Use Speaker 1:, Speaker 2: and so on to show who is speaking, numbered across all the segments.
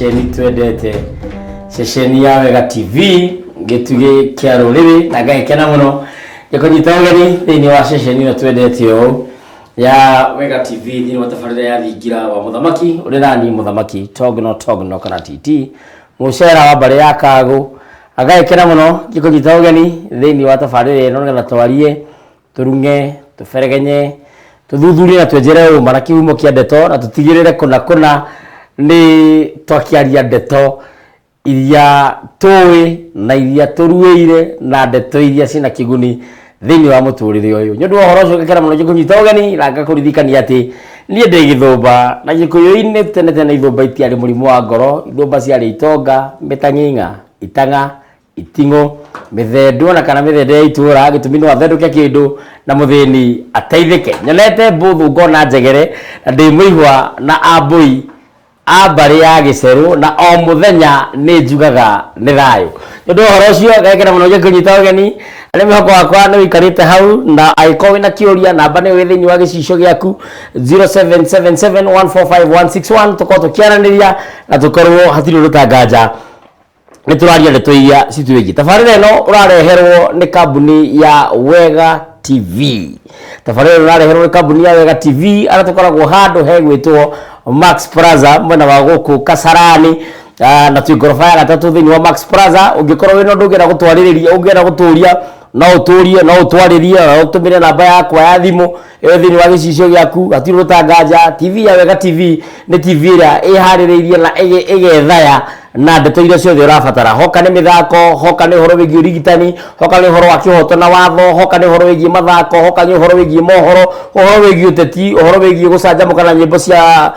Speaker 1: ceceni twendete ceceni ya Wega TV gituge kia ruriri na ngakena muno gikunyita ugeni thini wa ceceni no twendete yo ya Wega TV thini wa tafarira ya thingira wa muthamaki urirani muthamaki togno kana TT mucera wa bare ya Kagu agakena muno gikunyita ugeni thini wa tafarira no ngetha twarie turunge tuferegenye tuthuthurie na twenjere uma na kihumo kia ndeto na tutigirire kuna ni twakiaria ndeto iria towe na iria turuire na ndeto iria cina kiguni thini wa muturire uyu nyondo horo cio gakera muno gikunyita ugeni ranga kuririkania ati nie ndi githumba na gikuyu-ini tene ithumba itiari murimu wa ngoro ithumba ciari itonga mitang'ing'a itanga itingo mithendo na kana mithendo ya itura gitumi no athenduke kindu na muthini ateithike nyonete mbuthu ngona njegere na ndi muigwa na ambui abari ya giceru na o muthenya ni njugaga ni thayo ndu horo ucio gakira muno gikunyita ugeni ari mihoko wakwa ni wikarite hau na aiko wina kiuria namba ni wi thini wa gicicio giaku 0777145161 tukorwo tukiaraniria na tukorwo hatiri rutanganja ni turaria ndeto iria citwigi tafarira ino urareherwo ni kambuni ya Wega TV tafarira urareherwo ni kambuni ya Wega TV ara tukoragwo handu hegwitwo Max Plaza mwena wa guku Kasarani na twi gorofa ya gatatu thini wa Max Plaza ungikorwo wino ndungera gutwaririria ungienda guturia no uturie no utwaririe no utumire namba yakwa ya thimu iyo thini wa gicicio giaku hatiri rutanganja TV ya Wega TV ni TV ira ihaririirie na igethaya na ndeto iria ciothe urabatara hoka ni mithako hoka ni horo wigi urigitani hoka ni horo wa kihoto na watho hoka ni horo wigi mathako hoka ni horo wigi mohoro horo wigi uteti horo wigi gucanjamuka na nyimbo cia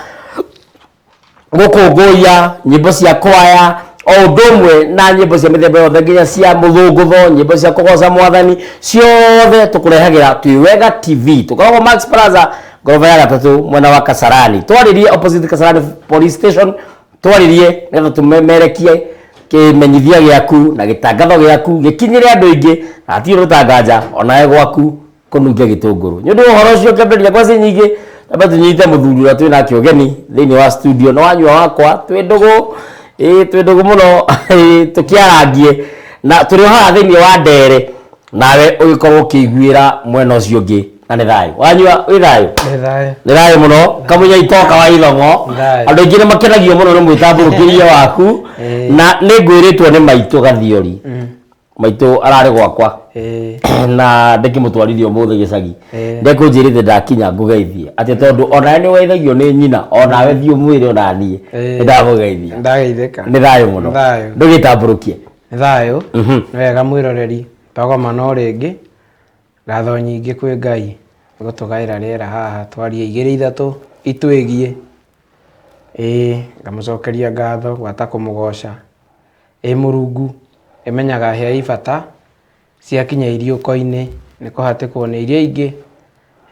Speaker 1: gukunguia nyimbo cia kwaya o ndomwe na nyimbo cia mithemba yothe nginya cia muthungutho nyimbo cia kugoca mwathani ciothe tukurehagira twi Wega TV tukoragwo Max Plaza gorofa ya gatatu mwena wa Kasarani twaririe opposite Kasarani police station twaririe netho tumemerekie kimenyithia giaku na gitangatho giaku gikinyire andu ingi ati rutanganja onae gwaku kununge gitunguru nyondo horo ucio kemberia kwa cinyingi taba tunyite muthuri wa twina kiogeni thini wa studio no wanyua wakwa twi ndugu muno tukiarangie na turi haha thini wa ndere nawe ugikorwo kiiguira mwena ucio ngi na ni thayo wanyua wi thayo ni thayo muno kamunya itoka wa ithongo andu ingi ni makenagio muno ni mwitamburukirie waku na ni ngwiritwo ni maitu gathiori maitu arari gwakwa na ndikimutwarithio muthe gicagi ndekunjirite ndakinya ngugeithie ati tondu ona ni weithagio ni nyina ona we thiu mwire ona nie ndagugeithia
Speaker 2: ndageithika
Speaker 1: ni thayo muno ndugitamburukie
Speaker 2: ni thayo wega mwiroreri togoma no ringi gatho nyingi kwi Ngai gutugaira riera haha twarie igiri ithatu itwigie ngamucokeria ngatho gwata kumugoca Murungu imenyaga hea ibata ciakinya iriuko-ini ni kuhatikwo ni iria ingi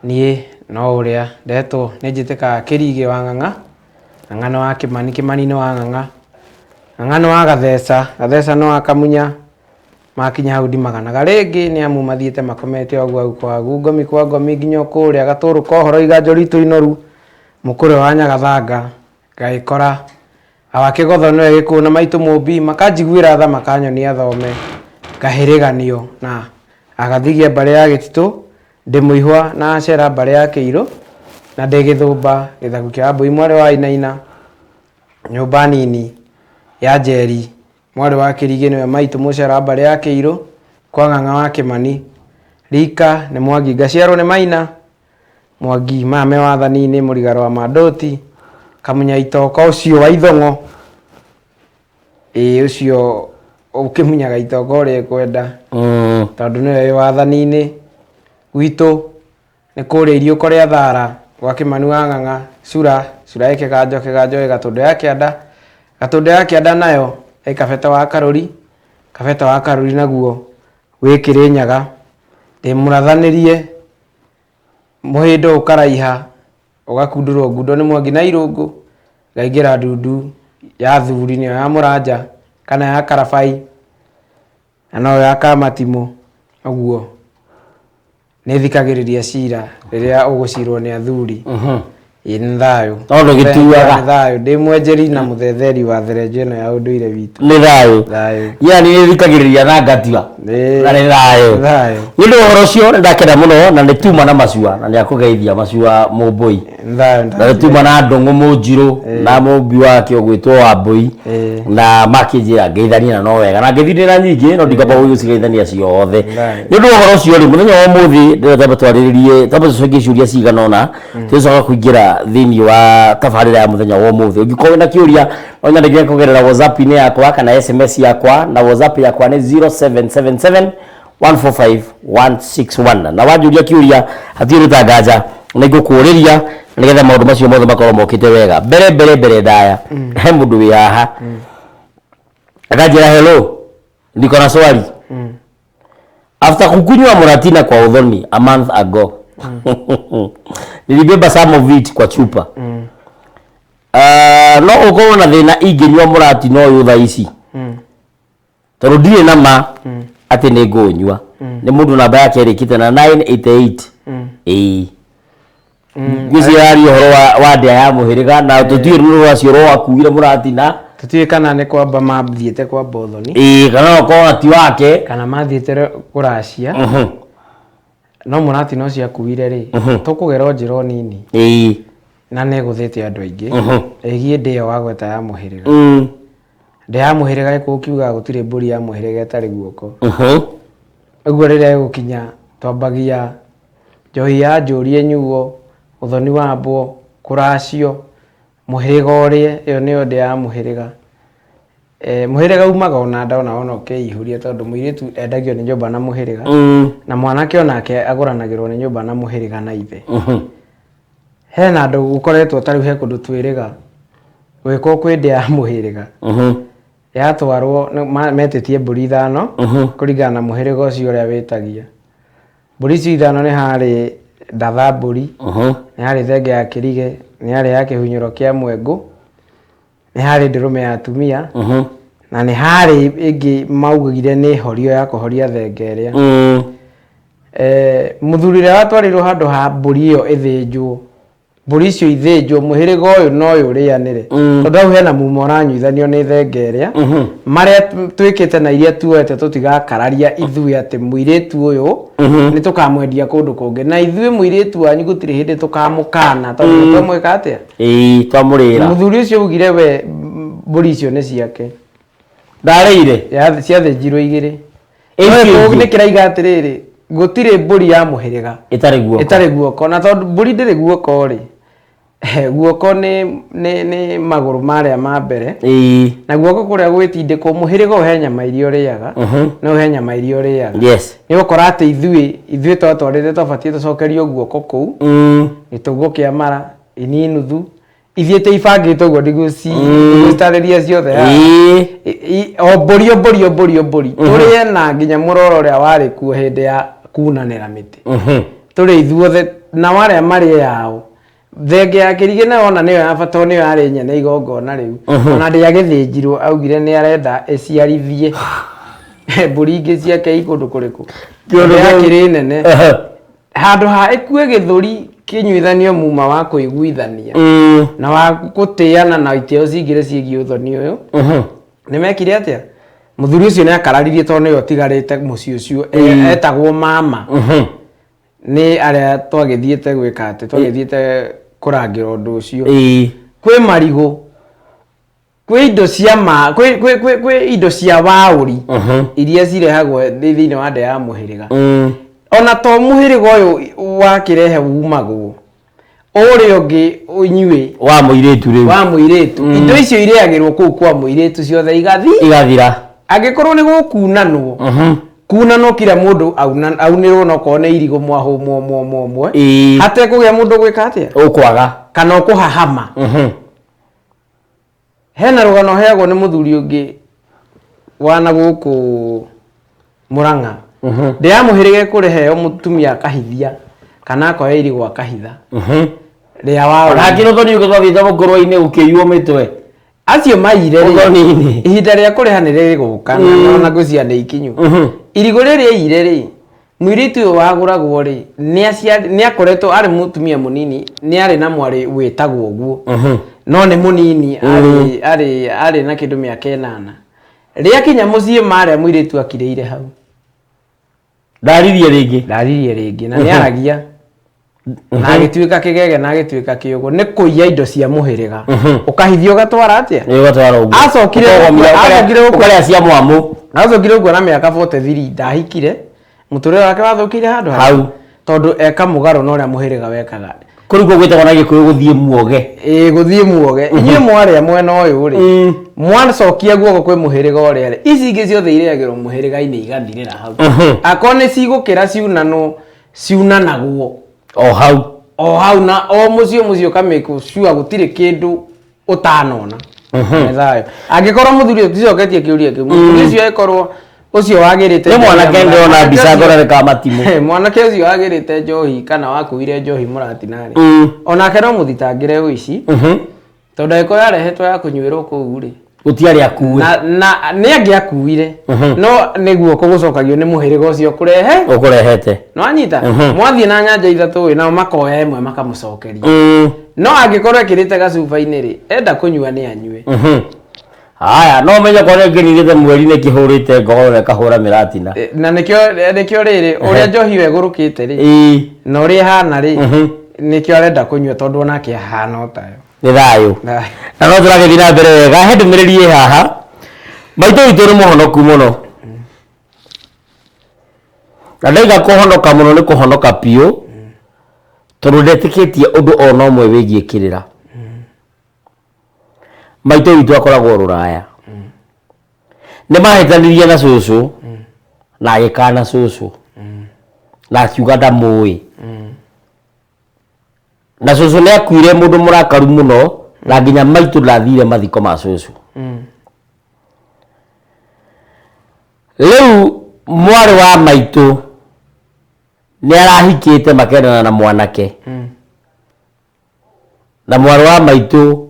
Speaker 2: nie no uria ndetwo ni njitikaga Kirigi wa Ng'ang'a wa Kimani ni wa Ng'ang'a ni wa Gatheca no akamunya makinya hau ndimaganaga ringi ni amu mathiete makomete ogwo kwa Ngomi nginya kuria Gaturu kohoro iganjo ritu inoru mukure wa Nyagathanga ngaikora awakigotho no gikuna maitu mumbi makanjiguira tha makanyonia thome ngahiriganio na agathigia bare ya Gititu ndimuihwa na acera bare ya Kiiru na ndigithumba githagu kia Ambui mwari wa Inaina nyumba nini ya Njeri mwari wa Kirigi niwe maitu mucera bare ya Kiiru kwa Ng'ang'a wa Kimani rika ni Mwangi ngaciarwo ni Maina Mwangi mame wathani-ini Murigaro wa Madoti kamunya itoka ucio wa ithongo ucio ukimunyaga itoka uri kwenda tondu niwe wathani-ini gwitu ni kuria iriuko ria Thara gwa Kimani wa Ng'ang'a cura ikiganjo Gatundu ya Kianda nayo Kabete wa Karuri naguo wi Kirinyaga ndimunathanirie muhindo ukaraiha ugakundurwo ngundo ni Mwangi na Irungu ngaingira ndundu ya thuri ni ya Muranja kana ya Karabai no ya Kamatimu oguo ni thikagiriria cira riria ugucirwo ni athuri Thayo
Speaker 1: Tondu gituaga
Speaker 2: thayo ndi mwenjeri na muthetheri wa therenje no ya unduire witu
Speaker 1: ni thayo yani ni thikagiriria na ngatua na ni thayo ni ndo horo cio ndakenda muno na ni tuma na macua na ni akugeithia macua Mumbui
Speaker 2: thayo
Speaker 1: na tuma na ndongo Munjiru na mumbi wake ogwitwo Wambui na makinjira ngeithania no wega na ngithindira nyingi no ndikaba gucigeithania ciothe ni ndo horo cio ri muthenya wa muthi ndireta twaririe tabacokie ciuria ciganona tucoka kuingira thini wa tabarira ya muthenya wa muthi ungikorwo na kiuria onyandikire kugerera WhatsApp ni yakwa kana SMS yakwa na WhatsApp yakwa ni 0777 145 161 na wajuria kiuria hatiruta ngaja nigukuriria nigetha maundu macio mothe makorwo mokite wega mbere daya he mundu wi haha akajira hello ndiko na swali after kukunywa Muratina kwa udhoni a month ago nilibeba some of it kwa chupa no uko na thina inginywa Muratina uyu tha ici tondu ndire na ma ati ni ngunywa ni mundu namba yake irikite na 988 gizi yari horo wa ndia ya muhiriga na tutire nuru acio ro akuire Muratina
Speaker 2: tutire kana ne kwamba mathiete kwa bothoni
Speaker 1: kana ko ati wake
Speaker 2: kana mathiete kuracia no Muratina ucio akuire ri tukugera njiro nini na ne guthete andu aingi egie ndio wagweta ya muhiriga ndia ya muhiriga iko kiuga gutire mburi ya muhiriga etari guoko uguo rire gukinya twambagia njohi ya njurie nyuo uthoni wa mbo kuracio muhiriga urie iyo niyo ndia ya muhiriga muhiriga umaga ona ndona ukeihuria tondu muiritu endagio ni nyumba na muhiriga na mwanake onake aguranagirwo ni nyumba na muhiriga na ithe hena andu gukoretwo tari he kundu twiriga gwiko kwendia ya muhiriga yatwarwo metetie mburi ithano kuringana na muhiriga ucio uria witagia mburi icio ithano ni hari ndatha mburi ni hari thenge ya kirige ni hari ya kihunyuro kia mwengu ni hari ndirume ya atumia na ni hari ingi maugire ni horio ya kuhoria thenge iria muthurire watwarirwo handu ha mburi iyo ithinjwo mburi icio ithinjwo muhiriga uyu no yurianire tondu au hena muma uranyithanio ni thenge iria maria twikite na iria tuwete tutigakararia ithui ati muiritu uyu ni tukamwendia kundu kungi na ithui muiritu wanyu gutire hindi tukamukana tondu twamweka atia
Speaker 1: twamurira
Speaker 2: muthuri ucio ugire we mburi icio ni ciake
Speaker 1: ndareire
Speaker 2: ciathinjirwo igiri ni kiraiga atiriri gutire mburi ya muhiriga itari guoko na tondu mburi ndiri guoko ri guoko ni maguru maria ma mbere na guoko kuria gwitindiko muhiriga uhe nyama irio riaga no uhe nyama irio riaga
Speaker 1: yes
Speaker 2: ni ukora ati ithui twatwarite twabatie tucokerio guoko kuu gitugo kia mara ini nuthu ithiete ibangite guo ndiguci gustariria ciothe mburi turie na nginya muroro ria wari kuo hindi ya kunanira miti turi ithuothe na waria mari yao thenge ya kirige na ona niyo abato niyo ari nyene igongona riu ona ndi agithinjirwo augire ni arenda eciarithie mburi ingi ciake ikundu kuriku ya kiri nene handu ha ikue githuri kinyuithanio muma wa kuiguithania na wa gutiana na itio cingire ciigi uthoni uyu nimekire atia muthuri ucio ni akararirie tondu niyo tigarite muci ucio etagwo mama ni aria twagithiete gwika ati twagithiete kurangira undu ucio kwi marigo kwi indo cia kwi indo cia wauri iria cirehagwo thiini wa ndia ya muhiriga ona to muhiriga uyu wakirehe umagwo uri ungi unyue
Speaker 1: wa muiritu
Speaker 2: indo icio ireagirwo kuu kwa muiritu ciothe igathira angikorwo ni gukunanwo kunano kila mundu aunirwo no kone irigo mwe hate kugia mundu gwika atia
Speaker 1: ukwaga
Speaker 2: kana ukuhahama hena rugano heagwo ni muthuri ungi wana guku Murang'a ndia muhirige kureheo mutumia kahithia kana akoya irigo akahitha ria wao
Speaker 1: rakiro thoni uko thitha mukorwo-ini ukiyuo mitwe
Speaker 2: acio maire ihinda ria kuriha ni riguka na ngũcia ni ikinyu irigo riri ire ri mwiritu uyu waguragwo ri ni akoretwo ari mutumia munini ni ari na mwari witagwo guo no ni munini ari na kindu miaka 8 ria kinya mucie maria mwiritu akireire hau
Speaker 1: ndaririe ringi
Speaker 2: na ni aragia na agituika kigege na agituika kiugo ni kuiya indo cia muhiriga ukahithio gatwara atia
Speaker 1: ni gatwara uguo
Speaker 2: acokire
Speaker 1: ukaria cia mwamu
Speaker 2: acokire uguo na miaka 43 ndahikire muturire wake wathukire handu
Speaker 1: hau
Speaker 2: tondu eka mugaro no ria muhiriga wekaga
Speaker 1: kuri ko gwitagwo na gikuyu guthie muoge
Speaker 2: guthie muoge inye mwari mwena uyu ri mwana cokia guoko kwi muhiriga uria ri ici ingi ciothe ireagirwo muhiriga-ini igathirira hau akone cigukira ciunanagwo o hau na o mucio kamiku ciua gutire kindu utanona thayo angikorwo muthuri uticoketie kiuria kiu muthuri ucio ekorwo ucio wagirite
Speaker 1: ni mwana kende ona mbica ngorereka matimu
Speaker 2: mwana ke ucio wagirite njohi kana wakuire njohi muratinari ona ke no muthitangire uici tondu eko yarehetwo ya kunyuirwo kuu ri
Speaker 1: gutiari akuwe
Speaker 2: na ni angiakuire no niguo kugucokagio ni muhiriga ucio
Speaker 1: ukurehete
Speaker 2: no anyita mwathie na nyanja ithatu wi nao makoya imwe makamucokeria no angikorwo ekirite gacuba-ini ri enda kunyua ni anyue
Speaker 1: haya no menye kone ngiririte mweri-ini kihurite ngoro kahura miratina
Speaker 2: na nikio riri uria njohi wegurukite ri na uria hana ri nikio arenda kunyua tondu onake ahana tayo
Speaker 1: ni thayo na no turagithii na mbere wega he ndumiriri haha maitu witu ni muhonoku muno na ndaiga kuhonoka muno ni kuhonoka piu tondu ndetikitie undu ona umwe wigie kirira maitu witu akoragwo Ruraya ni mahitanirie na cucu na agikana cucu na akiuga ndamui na cucu ni akuire mundu murakaru muno na nginya maitu ndathire mathiko ma cucu riu mwari wa maitu ni arahikite makendana na mwanake na mwari wa maitu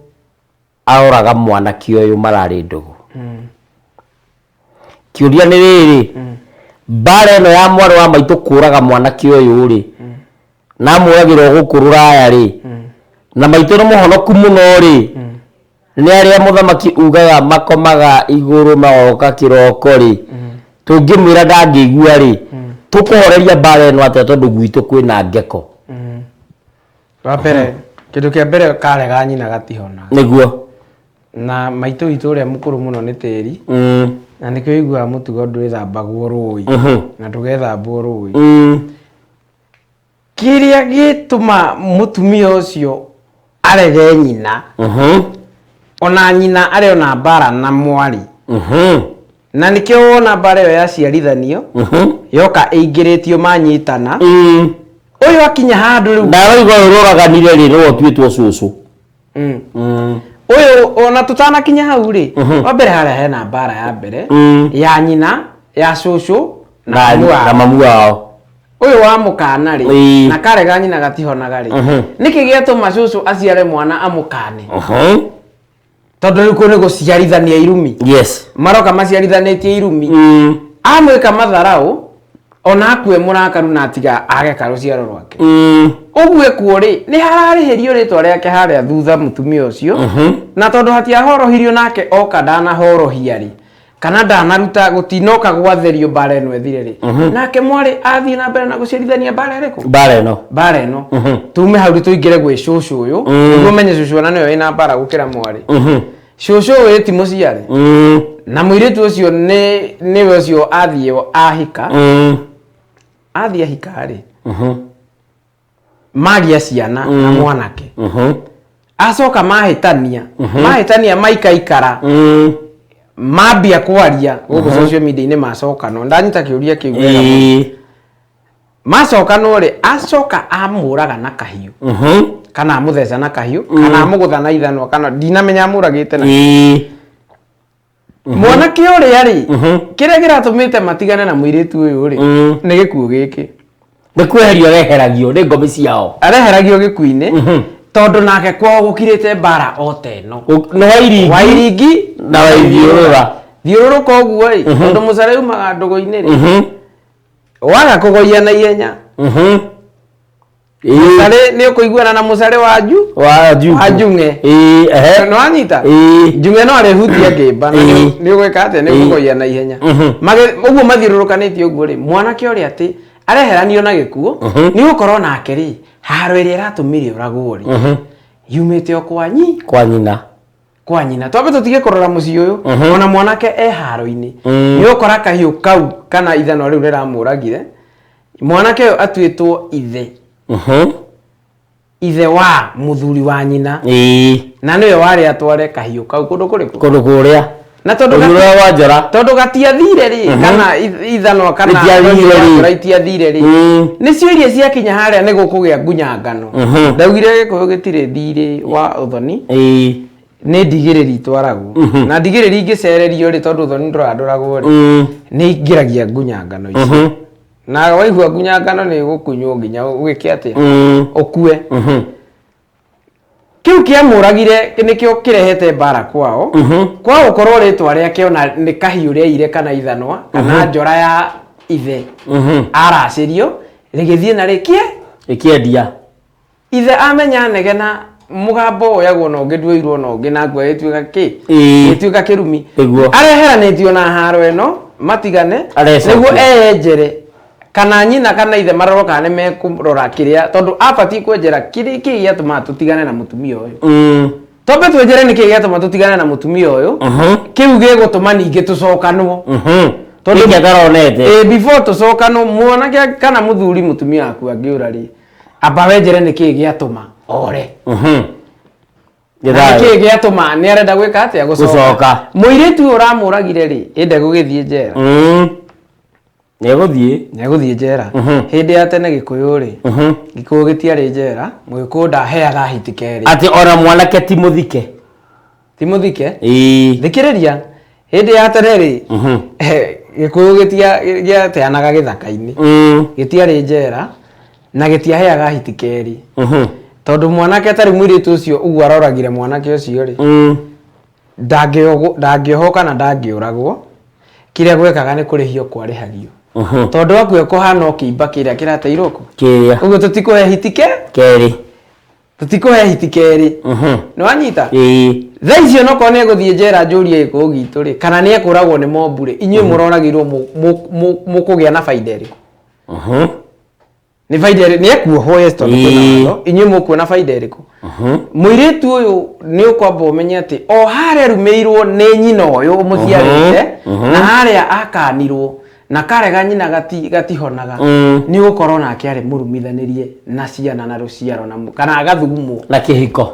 Speaker 1: aoraga mwanake uyu marari ndugu kiuria ni riri bara ino ya mwari wa maitu kuraga mwanake uyu ri na muragirwo guku Ruraya ri na maitu ni muhonoku muno ri ni aria muthamaki ugaga makomaga iguru magoka kiroko ri tungimwira ndangigua ri tukuhoreria bara ino atia tondu gwitu kwina ngeko
Speaker 2: wapere kindu kia mbere karega nyina gatihona
Speaker 1: niguo
Speaker 2: na maitu itu uria mukuru muno ni tiri na nikio igua mutugo ndwithambagwo rui na ndugethambwo rui kiria gituma mutumia ucio arege nyina ona nyina ari ona bara na mwari na nikio wona bara yo yaciarithanio yoka ingiritio manyitana uyu akinya handu riu
Speaker 1: ndawa igwa ruraganire ri no tuitwo cucu
Speaker 2: uyu ona tutana kinya hau ri wa mbere haria hena bara ya mbere ya nyina ya cucu
Speaker 1: na mamu wao
Speaker 2: uyu wa mukana ri na karega nyina gatihonaga ri niki giatuma cucu aciare mwana amukane tondu riku ni guciarithania irumi maroka maciarithanetie irumi amwika matharau ona akue murakaru na atiga ageka ruciaro rwake ugue kuori ni hararihirio ritwa riake haria thutha mutumia ucio na tondu hatia horohirio nake oka ndana horohia ri kana ndanaruta gutinoka gwatherio bara eno ethire ri nake mwari athie na mbere na guciarithania bara riku bara eno tume hau tuingire gwi cucu uyu niguo menye cucu ona niyo ina bara gukira mwari cucu uyu ti muciari na muiritu ucio niwe ucio athie ahika athie ahika ri magia ciana na mwanake acoka mahitania maikaikara mambia kwaria guku social media ini macoka no ndanyita kiuria kiu wega macoka no ri acoka amuraga na kahiu kana amutheca na kahiu kana amugutha na ithanwa kana ndinamenya amuragite na mwanake uria ri kiria giratumite matigane na muiritu uyu ri ni gikuo giki
Speaker 1: ni kweherio reheragio ni ngomi ciao
Speaker 2: areheragio gikuini tondu nake kwao gukirite bara oteno
Speaker 1: no wairingi na waithiurura
Speaker 2: thiururuka uguo ri tondu mucare umaga ndugu-ini ri waga kugoia na ihenya Musare ni ukuiguana na musare wa Njung'e no anyita Njung'e no arehutia ngimba ni ugwika ate ni kugoia na ihenya uguo mathiururukanĩtie uguo ri mwanake uri ati areheranio na gikuo ni gukorwo nake ri haro iria iratumire uragwo ri yumite o kwa nyina twabe tutige kurora muci uyu ona mwanake haro-ini ni ukora kahiu kau kana ithano riu riramuragire mwanake atuitwo ithe wa muthuri wa nyina na niwe wari atware kahiu kau kundu kuria na tondu gatiathire ri kana ithano kana itiathire ri ni ciuria ciakinya haria ni gukugia ngunyangano ndaugire gikuyu gitire thiri wa uthoni ni ndigiriri twaragwo na ndigiriri ingicererio ri tondu uthoni nduranduragwo ri ni ingiragia ngunyangano ici na waigua ngunyangano ni gukunywo nginya ugike atia ukue kiu kiamuragire nikio kirehete bara kwao kwa gukorwo ritwa riake ona ni kahiu riaire kana ithanwa kana njora ya ithe aracirio rigithie na rikiendia ithe amenya negena mugambo oyagwo no ngedweirwo no nginagwa gituika kirumi areheranitio na haro eno matigane niguo enjere kana nyina kana ithe maroro kana mekurora kiria tondu abati kwenjera kiki giatuma tutigane na mutumia uyu tobe twenjere niki giatuma tutigane na mutumia uyu kiu gigutuma ningi tucokanwo tondu ngataronete before tucokanwo mwanake kana muthuri mutumia aku angiura ri aba wenjere niki giatuma ore niki giatuma ni arenda gwika atia gucoka muiritu uramuragire ri ende gugithie njera Neguthie njera hindi ya tene gikuyu ri gikuyu gitiari njera mugikuyu ndaheaga hitikeri
Speaker 1: ati ora mwanake timuthike thikiriria hindi ya tene ri gikuyu giateanaga githaka-ini gitiari njera na gitiaheaga hitikeri tondu mwanake atari mwiritu ucio uguo aroragire mwanake ucio ri ndangiohoka na ndangiuragwo kiria gwekaga ni kurihio kwarihagio tondu akue kuhana ukimba kiria kirateirwo kiria uguo tutikuhe hitikeri no anyita tha icio no kone guthie njera njuria iko gitu ri kana ni ekuragwo ni mombu ri inyue muroragirwo mukugia na faida iriku ni faida ri ni ekuoho yes tondu kuna inyue mukuona faida iriku muiritu uyu ni ukwamba umenye ati o haria rumeirwo ni nyina uyu umuciarite na haria akanirwo na karega nyina gatihonaga ni gukorwo nake ari murumithanĩrie na ciana na ruciaro na kana agathugumwo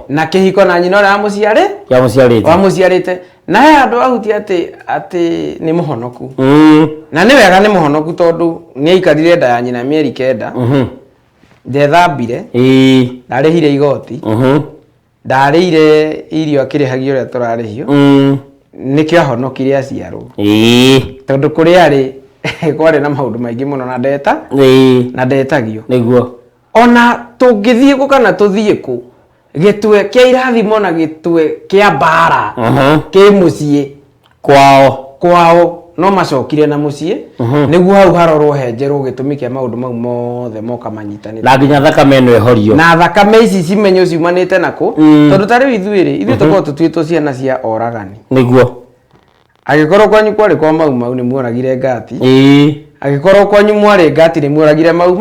Speaker 1: na kihiko na nyina ora amuciarite na he andu ahuti ati ni muhonoku na ni wega ni muhonoku tondu ni aikarire nda ya nyina mieri 9 ndethambire ndarihire igoti ndarire irio akirihagio ria turarihio nikio ahonokire aciarwo tondu kuri ari kwari na maundu maingi muno na ndetagio niguo ona tungithie ku kana tuthie ku gitwe kia irathimo na gitwe kia bara ki mucie kwao no macokire na mucie niguo hau harorwo henjerwo gitumi kia maundu mau mothe moka manyitanire na nginya thakame eno ehorio na
Speaker 2: thakame ici cimenyo ciumanite naku tondu tari ithuĩ tukorwo tutuĩtwo ciana cia oragani
Speaker 1: niguo
Speaker 2: agikorwo kwanyu kwari kwa mau ni muoragire ngati agikorwo kwanyu mwari ngati ni muoragire mau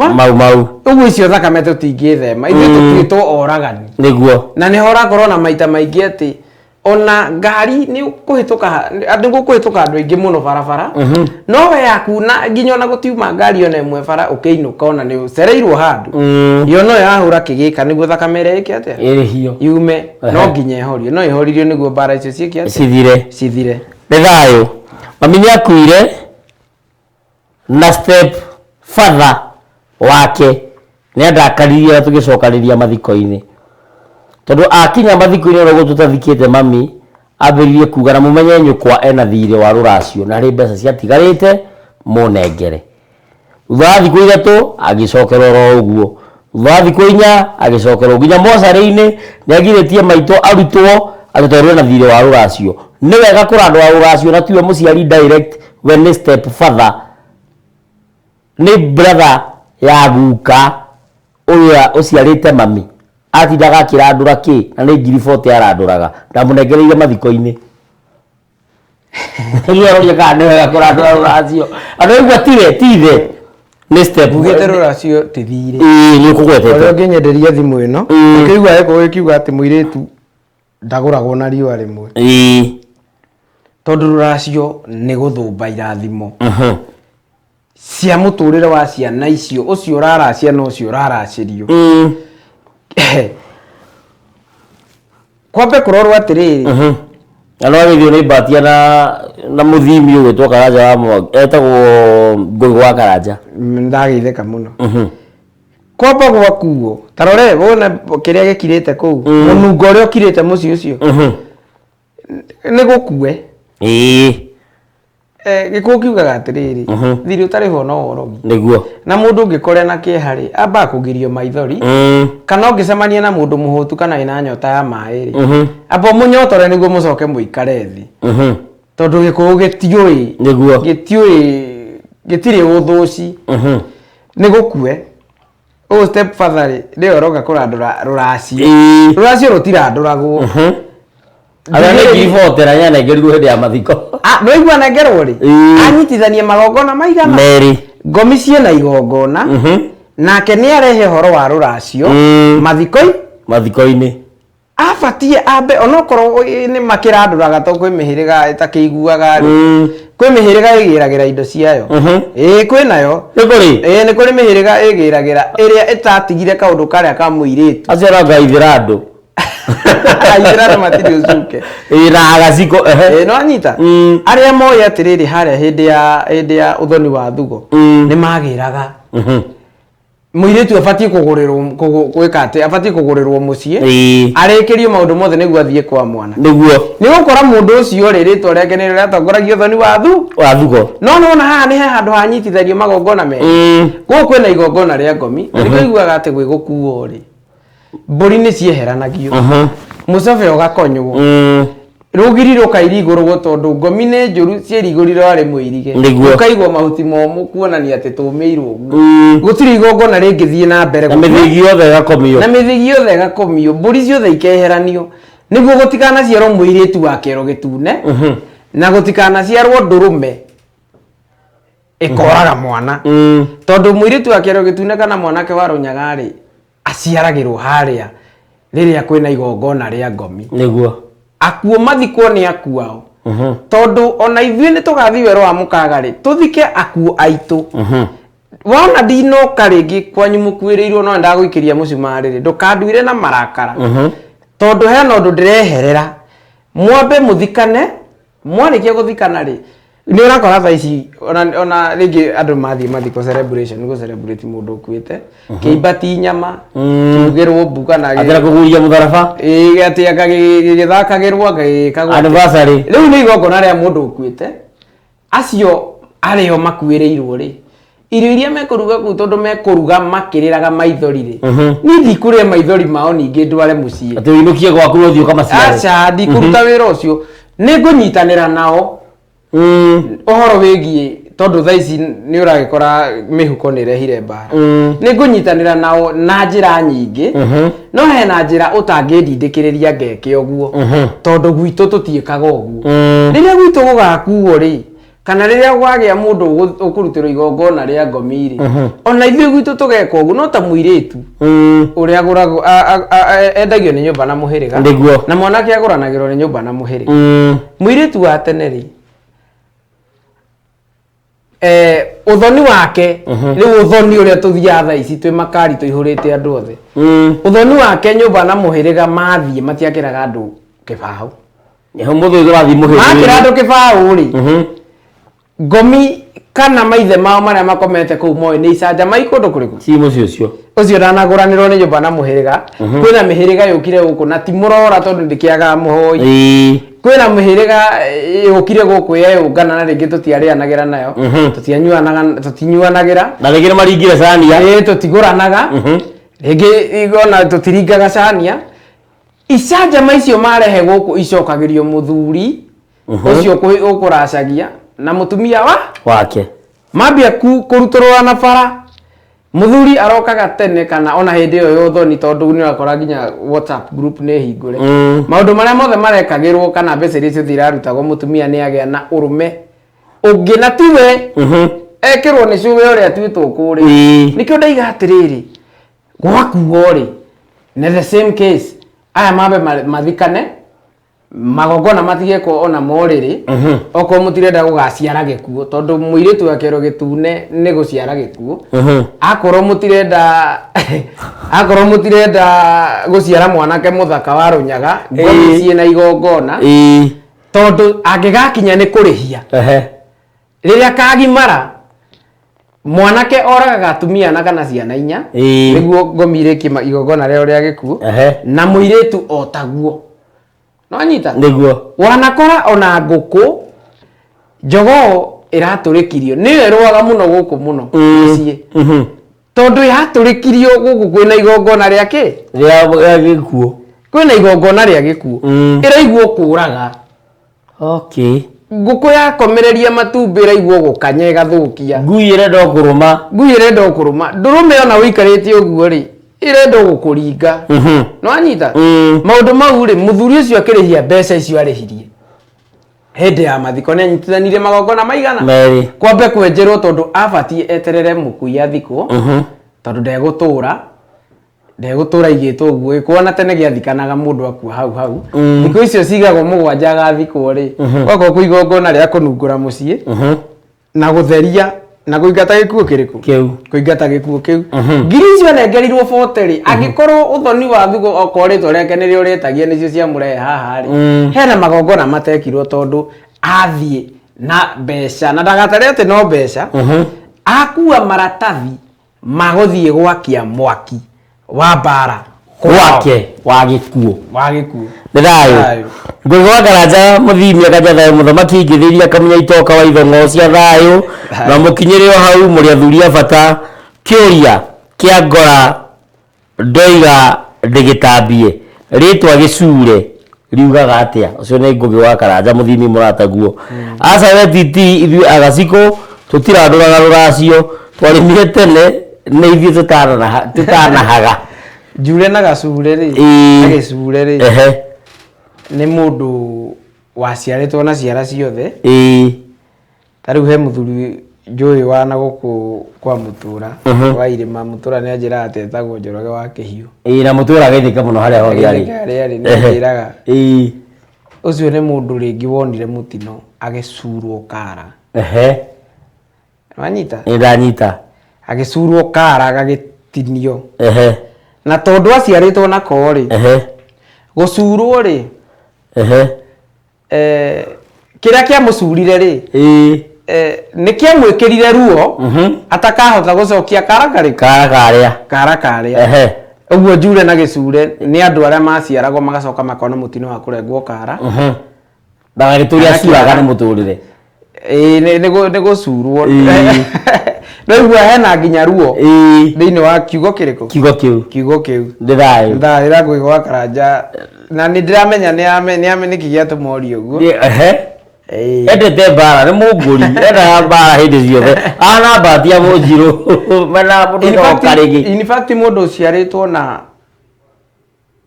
Speaker 2: uguo icio thakame tutingithema ithuĩ tutuĩtwo oragani
Speaker 1: niguo
Speaker 2: na ni horakorwo na maita maingi ati ona ngari ni kuhituka andu aingi muno barabara no we yaku na nginya ona gutiuma ngari ona imwe bara ukiinuka ona ni ucereirwo handu yo no yahura kigika niguo thakame reke atia
Speaker 1: irihio
Speaker 2: yume no nginya ihorio no ihoririo niguo bara icio ciiki
Speaker 1: atia
Speaker 2: cithire
Speaker 1: ni thayo mami ni akuire na step father wake ni andakaririe tugicokariria mathiko-ini tondu akinya mathiko-ini oro gututathikite mami ambiririe kuga na mumenye nyukwa ena thire wa ruracio na ri mbeca ciatigarite munengere thutha wa thiku ithatu agicokerwo ro uguo thutha wa thiku 4 agicokerwo nginya mocarĩ-ini ni agirĩtie maitũ arutwo atutwarwo na thire wa ruracio ni wega kũra andũ wa ruracio na tiwe mũciari direct when step father ni brother ya guka uya uciarite mami atindaga kirandura ki na ni ngiri 40 aranduraga ndamunegereire mathiko-ini ngiroria kana wega kurandura ruracio andu tithe ni step
Speaker 2: ugite ruracio tithire
Speaker 1: ni ukugwetete
Speaker 2: ore nginyenderia thimu ino ukigwa eko ukiuga ati muiritu ndaguragwo na riwa rimwe tondu ruracio ni guthumba irathimo cia muturire wa ciana icio ucio uraracia no ucio uraracirio kwambe kurorwo atiriri
Speaker 1: ano agithio ni batia na muthimi ugitwo Karanja wa Mwangi etagwo Ngũgĩ wa Karanja
Speaker 2: ndageitheka muno kwamba gwakuo tarore wona kiria gikirite kuu munungo uria ukirite muci ucio ni gukue gikuo kiugaga atiriri thiri utari ho no worogi
Speaker 1: niguo
Speaker 2: na mundu ngikore na kiehari amba kugirio maithori kana ungicemania na mundu muhutu kana ina nyota ya mairi abo munyotore niguo mucoke muikare thi tondu gikuo gitiui
Speaker 1: niguo
Speaker 2: gitiri uthuci ni gukue o step further ndio roga kurandura ruracio rutiranduragwo
Speaker 1: ara ni givotera yana ngerirwo hindi ya mathiko
Speaker 2: no igwa nengerwo ri anyitithanie magongona maigana
Speaker 1: meri
Speaker 2: ngomi ciena igongona nake ni arehe horo wa ruracio mathiko-ini abatie ambe onokorwo ni makiranduraga to kwi mihiriga itakiiguaga kwi mihiriga igiragira indo ciayo kwi nayo ni kuri mihiriga igiragira iria itatigire kaundu karia ka muiritu
Speaker 1: acera ngaithira andu
Speaker 2: aithira matiri ucuke
Speaker 1: na agaciko
Speaker 2: no anyita aria moya atiriri haria hindi ya uthoni wa thugo ni magiraga muiritu abatie kugurirwo gwikate abatie kugurirwo mucie arikirio maundu mothe niguo athie kwa mwana
Speaker 1: niguo
Speaker 2: ni gukora mundu ucio ritwa riake ni riatongoragio uthoni wa thugo no haha ni handu hanyitithario magongona me guku na igongona ria ngomi ndikuiguaga ati gwi gukuo ri mburi ni cieheranagio mucobe ugakonywo rugiri rukairi iguru tondu ngomi ni njuru ciirigurire wari muirige ukaigwo mahuti momu kuonania ati tumeirwo gutiri igongona ringithie na mbere
Speaker 1: na mithigi yothe
Speaker 2: igakomio mburi ciothe ikeheranio niguo gutikana ciarwo muiritu wa kero gitune na gutikana ciarwo ndurume ikoraga mwana tondu muiritu wa kero gitune kana mwanake wa runyagari aciaragirwo haria riria kwina igongona ria ngomi
Speaker 1: niguo
Speaker 2: akuo mathikwo ni akuao tondu ona ithuĩ ni tugathi werũ wa mukagari tuthike akuo aitu wona ndinoka ringi kwanyu mukuĩrĩirwo no ndagũikiria mucumarĩ ndukanduire na marakara tondu hena undu ndireherera mwambe muthikane mwarikia guthikana ri ni urakora tha ici ona ringi andu mathie mathiko celebration go celebrate mundu ukuite kiibati nyama kugirwo mbuga na
Speaker 1: atira kuguria mutharaba
Speaker 2: ati githakagirwo gikagwo
Speaker 1: anniversary
Speaker 2: riu ni igongona ria mundu ukuite acio ario makuĩrĩirwo ri irio iria mekuruga ku tondu mekuruga makiriraga maithori ri ni ndikuria maithori mao ningi ndware mucie
Speaker 1: ati winukie gwaku no thio kama ciare
Speaker 2: acha ndikuruta wira ucio ni ngunyitanira nao ohoro wigie tondu tha ici ni uragikora mihuko ni rehire mbara ni ngunyitanira nao na njira nyingi no hena njira utangindindikiriria ngeke oguo tondu gwitu tutiikaga oguo riria gwitu gugakuo ri kana riria gwagia mundu ukurutirwo igongona ria ngomi ri ona ithuĩ gwitu tugeka oguo no ta muiritu uria aguragwo endagio ni nyumba na muhiriga na mwanake aguranagirwo ni nyumba na muhiriga muiritu wa tene ri uthoni wake riu uthoni uria tuthia tha ici twi makari tuihurite andu othe uthoni wake nyumba na muhiriga mathie matiakiraga andu kibao
Speaker 1: niho muthu urathi muhiriga
Speaker 2: makira andu kibao ri ngomi kana maithe mao maria makomete kuu moyo ni icanja maikundu kuriku
Speaker 1: si mucio ucio
Speaker 2: ucio ndanaguranirwo ni nyumba na muhiriga kwina mihiriga yukire guku na timurora tondu ndikiaga muhoi kwina mihiriga yukire guku yeyungana na ringi tutiarianagira nayo tutinyuanagira
Speaker 1: na ringi maringire cania
Speaker 2: tutiguranaga ringi igona tutiringaga cania icanja maicio marehe guku icokagirio muthuri ucio ukuracagia na mutumia wake mambia kurutorwa na bara muthuri arokaga tene kana ona hindi yo yothoni tondu ni wakora nginya WhatsApp group ne hingure maundu maria mothe marekagirwo kana mbeca icio thirarutagwo mutumia ni agia na urume ungi na tiwe ekirwo ni cuwe uria twitwo kuri nikio ndaiga atiriri gwakuo ri na the same case aya mambe mathikane magogona matige ko ona moriri oko mutirenda gugaciara gikuo tondu muiritu akero gitune ni guciara gikuo akoro mutirenda guciara mwanake muthaka wa runyaga ngomi ciena igongona tondu angigakinya ni kurihia riria kagimara mwanake oraga atumia na kana ciana inya niguo ngomi iriki igongona rero ria gikuo na muiritu otaguo no anyita niguo wanakora ona nguku jogo iraturikirio niwe rwaga muno guku muno cie tondu yaturikirio guku kwina igongona riake ria gikuo kwina igongona ria gikuo iraiguo kuraga okay nguku yakomereria matumbĩ iraiguo gukanya igathukia ngui irenda kuruma ndurume ona wikarĩtie ũguo ri irenda gukuringa no anyita maundu mau ri muthuri ucio akirihia mbeca icio arihirie hindi ya mathiko ne nyitithanire magongona maigana kwambe kwenjerwo tondu abatie eterere mukuia thiko tondu ndegutura igitwo guo kuona tene giathikanaga mundu akua hau thiko icio cigagwo mugwanja gathikwo ri goko kuigongona ria kunungura mucii na gutheria na kuingata gikuo kiriku kuingata gikuo kiu ngiri icio nengerirwo 40 ri angikorwo uthoni wa thugo okoritwo reke niri uretagia nicio cia murehe haha ri hena magongona matekirwo tondu athie na mbeca na ndagatare ati no mbeca akua maratathi maguthie gwakia mwaki wa bara gwake wa gikuo thayo ngwigwa Karanja muthimi akaja muthamaki ingithiria kamunya itoka wa ithongo cia thayo na mukinyirio hau muri athuria bata kiuria kia ngora ndoiga ndigitambie ritwa gicure riugaga atia ucio ni ngugi wa Karanja muthimi murataguo aca we titi ithu agaciko tutiranduraga ruracio twarimire tene ni ithu tutanahaga jure na gacure ri agicure ri ni mundu waciaritwo na ciara ciothe tariu he muthuri njui wana guku kwa mutura wa irima mutura ni anjira atetagwo Njoroge wa Kihiu na mutura githika muno haria ho yari ni njiraga ucio ni mundu ringi wonire mutino agicurwo kara wanyita ndanyita agicurwo kara agagitinio na tondu aciaritwo na kori gucurwo ri kiria kia mucurire ri ni kia mwikirire ruo atakahota gucokia kara karia uguo njure na gicure ni andu aria maciaragwo magacoka makona mutino wa kurengwo kara ndagagituria curaga ni muturire ni gucurwo no igua hena nginya ruo thiini wa kiugo kiriku kiugo kiu ndiraira ngwigwa Karanja na ni ndiramenya ni ameniki giatumorio uguo endete bara ni munguri enda bara hindi ciothe ana batia munjiru mena mundu okarigi in fact mundu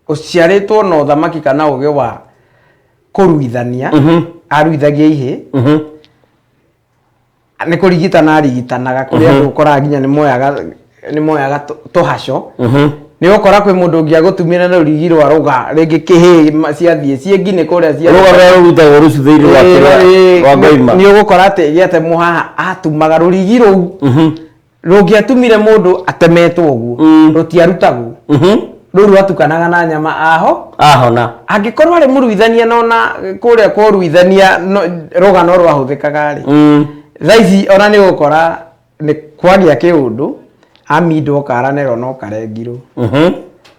Speaker 2: uciaritwo na uthamaki kana uge wa kuruithania aruithagia ihe ni kurigitana arigitanaga kuri andu ukora nginya ni moyaga tuhaco ni ukora kwi mundu ungiagutumira na rigi rwa ruga ringi kihi ciathie ciengine kuria cia ruga ruta rucuthiiri wa ngoima ni ugukora ati giate muhaha atumaga rigi ru rungiatumire mundu atemetwo uguo rutiarutagwo ruru atukanaga na nyama ahona angikorwo ari muruithania nona kuria kuruithania ruga no rwahuthikaga ri thaici ona ni gukora ni kwagia kiundu amindo karanero no karengiro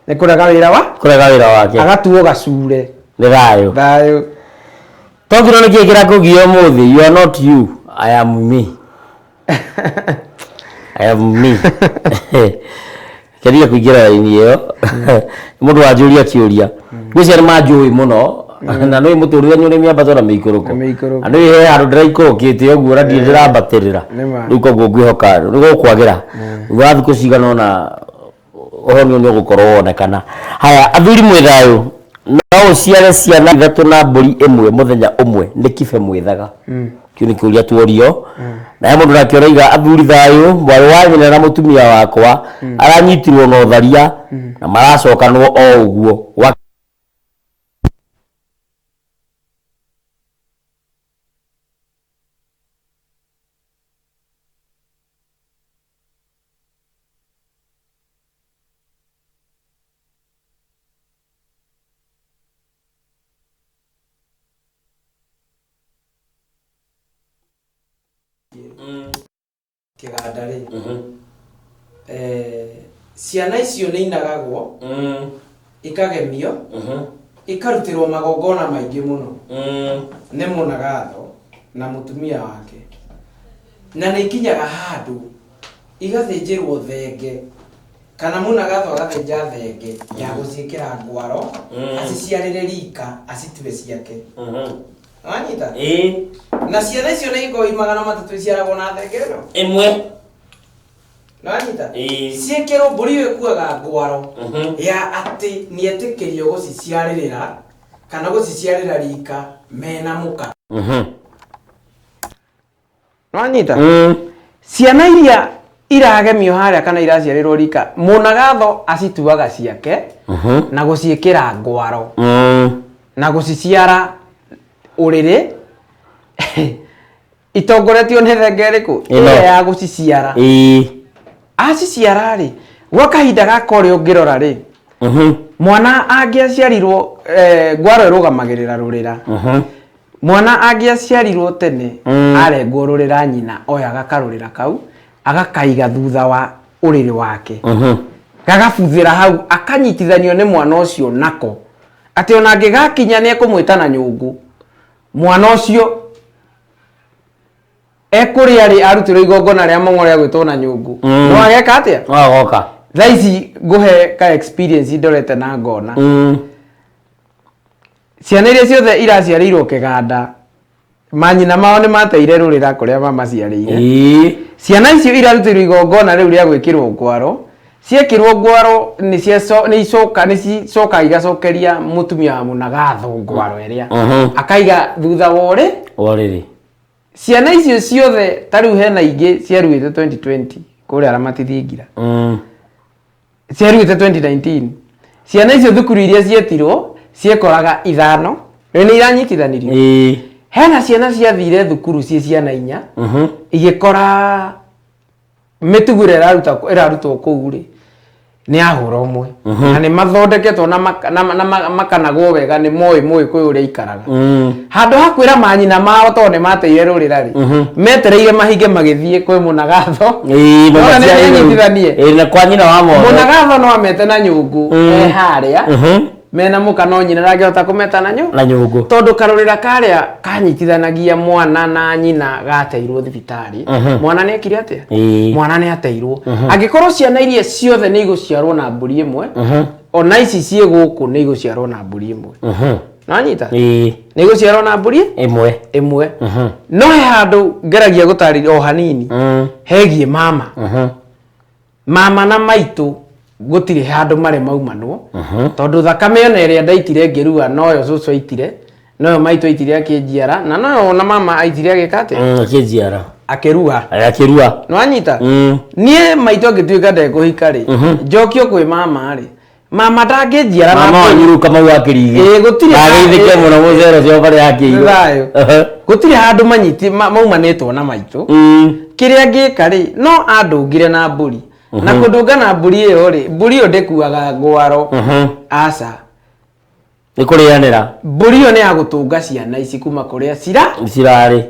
Speaker 2: ni kurega wira wake agatuo gacure ni thayo tongiro ni kigera kugio muthi you are not you I am me keria kuingira ini yo mundu anjuria kiuria gwicere manjui muno
Speaker 1: na no muturire nyone miambato na miikuruko anu he haru ndiraikokite oguo radio ndirabatirira riu koguo ngwihoka riu kwagira thutha thiku cigana na ohonio ni gukorwo wonekana haya athuri mwithayo no uciare ciana ithatu na mburi imwe muthenya umwe ni kibe mwithaga kiu ni kiuria tuorio na he mundu nakioreiga athuri thayo mwari wa nyina na mutumia wakwa aranyitirwo no tharia na maracokanwo o uguo
Speaker 2: kiganda ri ciana icio ni inagagwo ikagemio ikarutirwo magongona maingi muno ni munagatho na mutumia wake na ni ikinyaga handu igathinjirwo thenge kana munagatho agathinja thenge ya guciikira ngwaro aciciarire rika acitue ciake anyita na ciana icio ni ingoi 300 ciaragwo na thenge no
Speaker 1: imwe
Speaker 2: nanyita ciekero mburi ikuaga ngwaro ya ati ni etikirio guciciaririra kana guciciarira rika mena muka nanyita ciana iria iragemio haria kana iraciarirwo rika munagatho acituaga ciake na guciikira ngwaro na guciciara urire itongoretio ni thenge riku ile ya guciciara aciciara ri gwa kahinda gaka uri ungirora ri mwana angiaciarirwo ngwaro irugamagirira rurira mwana angiaciarirwo tene arengwo rurira nyina oya gakarurira kau agakaiga thutha wa uriri wake gagabuthira hau akanyitithanio ni mwana ucio nako ati ona angigakinya ni ekumwita na nyungu mwana ucio ekuri ari arutirwo igongona ria mong'ore gwitwo na nyungu no ageka atia
Speaker 1: agoka
Speaker 2: thaici nguhe ka experience ndorete na ngona ciana iria ciothe iraciarirwo kiganda manyina mao ni mateire rurira kuria mama ciarire ciana icio irarutirwo igongona riu ria gwikirwo ngwaro ciekirwo ngwaro ni icoka igacokeria mutumia wa munagatho ngwaro iria akaiga thutha woriri ciana icio ciothe tariu hena ingi ciaruite 2020 kuria Ramati Thingira ciaruite 2019 ciana icio thukuru iria cietirwo ciekoraga 5 ni iranyitithanirio hena ciana ciathire thukuru ciana 4 igikora mitugure irarutwo kuu ri ni ahura umwe na ni mathondeketwo na makanagwo wega ni moi kwi uria ikaraga handu hakwira manyina mao to ni mateire rurira ri metereire mahinge magithie kwi munagatho
Speaker 1: na kwa nyina wa mwana
Speaker 2: munagatho no amete na nyungu haria mena muka no nyina ragihota kumeta na nyungu tondu karurira karia kanyitithanagia mwana na nyina gateirwo thibitari mwana ne kiri atia mwana ne ateirwo angikorwo ciana iria ciothe ni iguciarwo na mburi imwe ona ici cie guku ni iguciarwo na mburi imwe nanyita ni iguciarwo na mburi imwe no he handu ngeragia gutari o hanini hegie mama na maitu gutire handu mare maumanwo tondu thakame ona iria ndaitire ngirua noyo cucu aitire noyo maitu aitire akinjiara na noyo na mama aitire agikate
Speaker 1: akinjiara
Speaker 2: akirua nwanyita nie maitu agituika ndekuhika ri njokio kwi mama ri mama ndanginjiara
Speaker 1: na mama nyiruka mau akirige
Speaker 2: gutire
Speaker 1: agithike muno mucero cio bari akiirwo
Speaker 2: gutire handu manyiti maumanitwo na maitu kiria ngika ri no andungire na mburi na kudungana mburi iyo ri mburi iyo ndekuaga ngwaro aca
Speaker 1: ni kurianira
Speaker 2: mburi iyo ni ya gutunga ciana ici kuma kuria
Speaker 1: cirari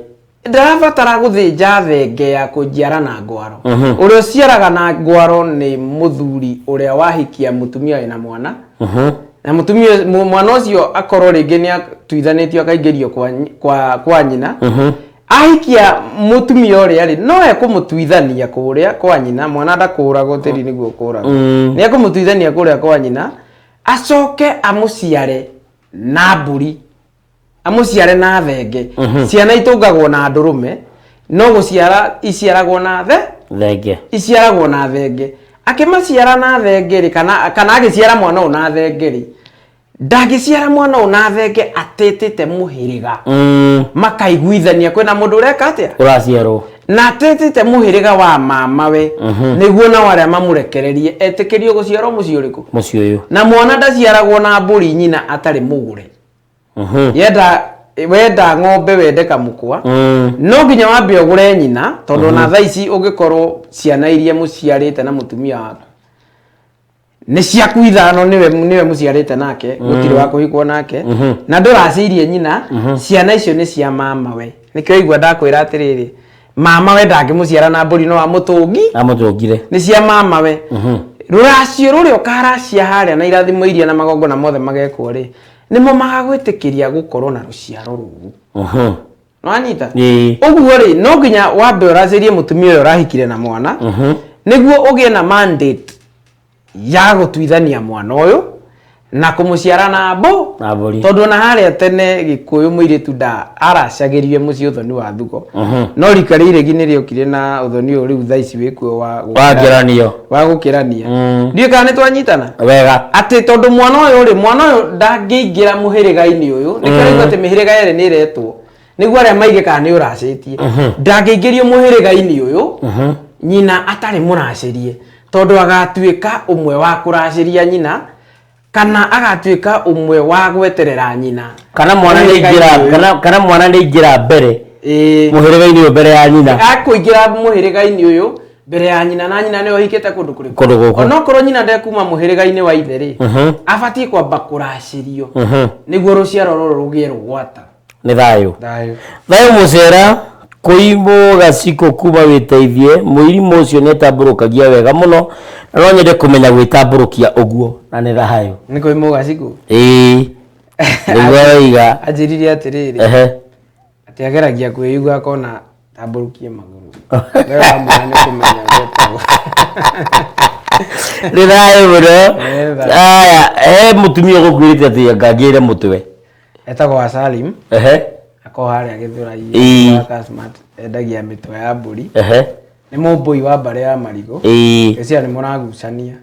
Speaker 2: ndarabatara guthinja thenge ya kunjiara na ngwaro uria ciaraga na ngwaro ni muthuri uria wahikia mutumia ina mwana na mutumia mwana ucio akorwo ringi ni atuithanitio akaingirio kwa nyina ahikia mutumia uria ri no ekumutuithania kuria kwa nyina mwana ndakurago tiri niguo kurago ni ekumutuithania kuria kwa nyina acoke amuciare na mburi amuciare na thenge ciana itungagwo na ndurume no guciara iciaragwo na
Speaker 1: thenge
Speaker 2: iciaragwo na thenge akimaciara na thenge kana agiciara mwana o na thenge ndagiciara mwana o na thenge atetete muhiriga makaiguithania kwina mundu ureka atia
Speaker 1: uraciarwo
Speaker 2: na atetete muhiriga wa mama we niguo na wale mamurekererie etikirio guciarwo muci uriku
Speaker 1: muci uyu
Speaker 2: na mwana ndaciaragwo na mburi nyina atari mugure wenda ng'ombe wende kamukwa no nginya wambe ugure nyina tondu na thaici ungikorwo ciana iria muciarite na mutumia waku ni ciaku ithano niwe muciarite nake gutiri wa kuhikwo nake na nduraciirie nyina ciana icio ni cia mama we nikio igwa ndakwira atiriri mama we ndangimuciara na mburi no amutungire ni cia mama we ruracio ruria ukaracia haria na irathimo iria na magongo na mothe magekwo ri nimo magagwitikiria gukorwo na ruciaro rugu nwanyita uguo ri no nginya wambe uracirie mutumia uyu urahikire na mwana niguo ugie na mandate ya gutuithania mwana uyu na kumuciara na mburi tondu na haria tene Gikuyu muiritu nda aracagirie muci uthoni wa thugo no rika ririgi ni riokire na uthoni uyu riu thaici wikuo wa gukirania ndiye kana ni twanyitana
Speaker 1: wega
Speaker 2: ati tondu mwana uyu ndangiingira muhiriga-ini uyu nikariga ati mihiriga yere ni iretwo niguo aria maige kana ni uracitie ndangiingirio muhiriga-ini uyu nyina atari muracirie tondu agatuika umwe wa kuraciria nyina kana agatuika umwe wa gweterera nyina
Speaker 1: kana mwana ni ingira mbere muhiriga-ini uyu mbere ya nyina
Speaker 2: akuingira muhiriga-ini uyu mbere ya nyina na nyina niyo hikite kundu kuriku onokorwo nyina ndekuma muhiriga-ini wa ithe ri abatie kwamba kuracirio niguo ruciaro ruru rugie rugwata
Speaker 1: ni thayu mucera kuimbo gaciko kuba witeithie muirimu ucio ni tamburukagia wega muno na no nyende kumenya gwitamburukia uguo na ni thayu
Speaker 2: ni kuimbo gaciko
Speaker 1: niguo iga
Speaker 2: ajiriri atiriri ati ageragia kwiyugua kona tamburukie maguru wewe mwana ni kumenya getago
Speaker 1: ni thayu muno aya mutumia gukwirite ati ngagire mutwe
Speaker 2: etagwo Salim ako haria githura-ini wa smart endagia mitwe ya mburi ni mumbui wa mbare ya marigo cia ni muragucania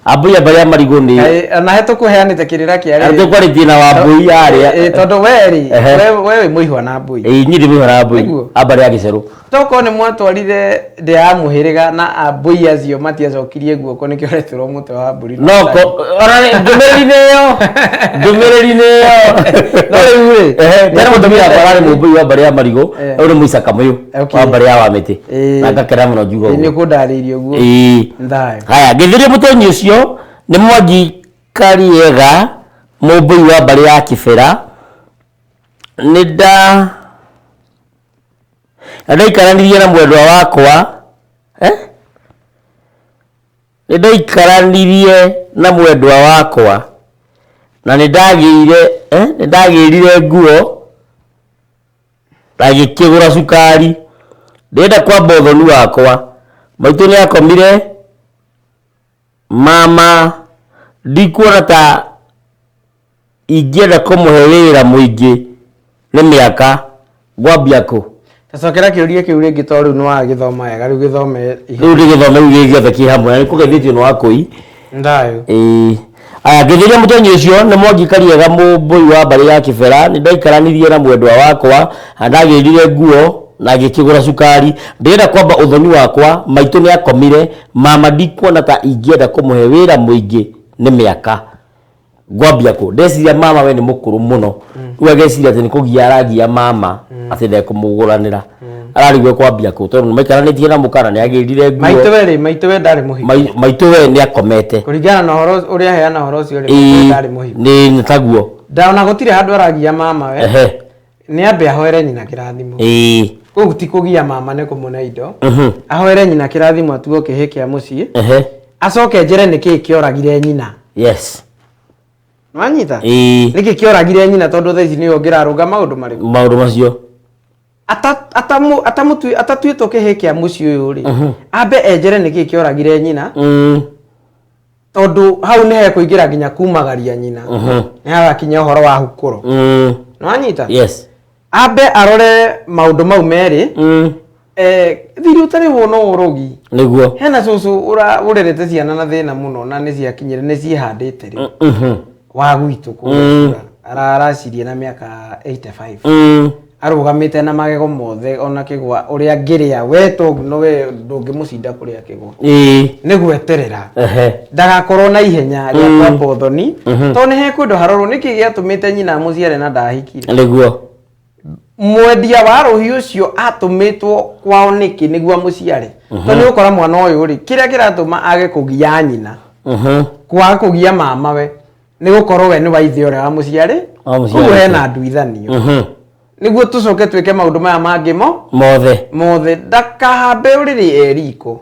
Speaker 1: ambui ya mbare ya marigo ni
Speaker 2: na hetu kuheanite kirira kiari
Speaker 1: ati kwaritie na wa mbui haria
Speaker 2: tondu wewe muihwa na mbui
Speaker 1: nyiri muihwa na mbui ambare ya giceru
Speaker 2: toko ni mwatwarire ndi ya muhiriga na ambui acio matiacokirie guoko nikio retirwo mutwe wa mburi
Speaker 1: noko ndumiriri niyo
Speaker 2: no riu
Speaker 1: tena mutumia barari mumbui wa mbare ya marigo uri muicaka muyu wa mbare ya wa miti na ngakera muno njugo
Speaker 2: ni kundaririo guo
Speaker 1: thayu haya ngithirie mutonyi ucio ni Mwangi Kariega mumbui wa mbare ya Kibera ndaikaranirie na mwendwa wakwa ndaikaranirie na mwendwa wakwa na ndagirire nguo ndagikigura cukari ndenda kwamba uthoni wakwa maitu ni akomire mama ndikuona ta ingienda kumuhe wira muingi ni miaka gwambia ku
Speaker 2: tacokera kiuria kiu ringi to riu ni wa githoma wega riu githome
Speaker 1: giothe ki hamwe ni kugethitio ni wakui
Speaker 2: ndayo
Speaker 1: aya ngithiria mutonyi ucio ni Mwangi Kariega mumbui wa mbare ya Kibera ni ndaikaranirie na mwendwa wakwa ndagirire nguo na ngikigura cukari ndenda kwamba uthoni wakwa maitu ni akomire mama ndikuona ta ingienda kumuhe wira muingi ni miaka gwambia ku ndeciria mama we ni mukuru muno riu ageciria ati ni kugia aragia mama ati ndekumuguranira ararigwe kwambia ku tondu maikaranitie na mukana ni agirire nguo
Speaker 2: maitu we ndari muhiki
Speaker 1: maitu we ni akomete
Speaker 2: kuringana na horo uria heana horo ucio ndari muhiki
Speaker 1: ni taguo
Speaker 2: ndaona gutire handu aragia mama we ni ambe ahoere nyina kirathimo koguo ti kugia mama ni kumuna indo ahoere nyina kirathimo atuo kihikia mucii acoke njere niki kioragire nyina
Speaker 1: yes
Speaker 2: nwanyita niki kioragire nyina tondu thaici ni ongirarunga maundu
Speaker 1: macio
Speaker 2: atatuitwo kihikia mucii uyu ri ambe enjere niki kioragire nyina tondu hau ni he kuingira nginya kumagaria nyina ni hagakinya uhoro wa hukuro No anyita?
Speaker 1: Yes.
Speaker 2: Ambe arore maundu mau meri. Thiri utari wono urogi.
Speaker 1: Niguo.
Speaker 2: Hena cucu urerete ciana na thina muno na ni ciakinyire ni cihandite ri. Wa gwitu kura. Araracirie na miaka 85. Arugamite na magego mothe ona kigwa uria ngiria we to no we ndungimucinda kuria kigwa. Ni gweterera. Ndagakorwo na ihenya ria kwamba uthoni. To ni he kundu haroro niki giatumite nyina muciare na ndahikire. Niguo. Mwendia wa rohi ucio atumitwo kwao niki niguo muciare. To ni ukora mwana uyu ri kiria kiratuma age kugia nyina. Kwa kugia mama we ni gukorwo we ni waithio ria wa muciare. Kuo hena nduithanio. Niguo tucoke twike maundu maya mangi mothe ndakahambe uriri eriko.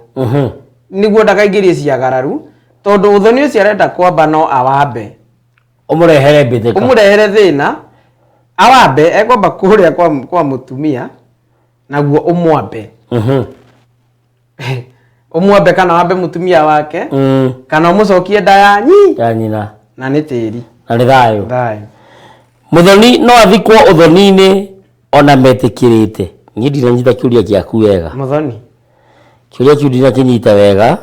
Speaker 2: Niguo ndakaingirie ciagararu tondu uthoni ucio arenda kwamba no awambe umurehere mbithika umurehere thina awambe ekwamba kuria kwa mutumia naguo umwambe. Umwambe kana wambe mutumia wake kana umucokie nda ya nyina na ni tiri na ni thayo. Muthoni no athikwo uthoni-ini ona metikirite. Ngi ndina nyita kiuria giaku wega. Muthoni. Kiuria kiu ndina kinyita wega.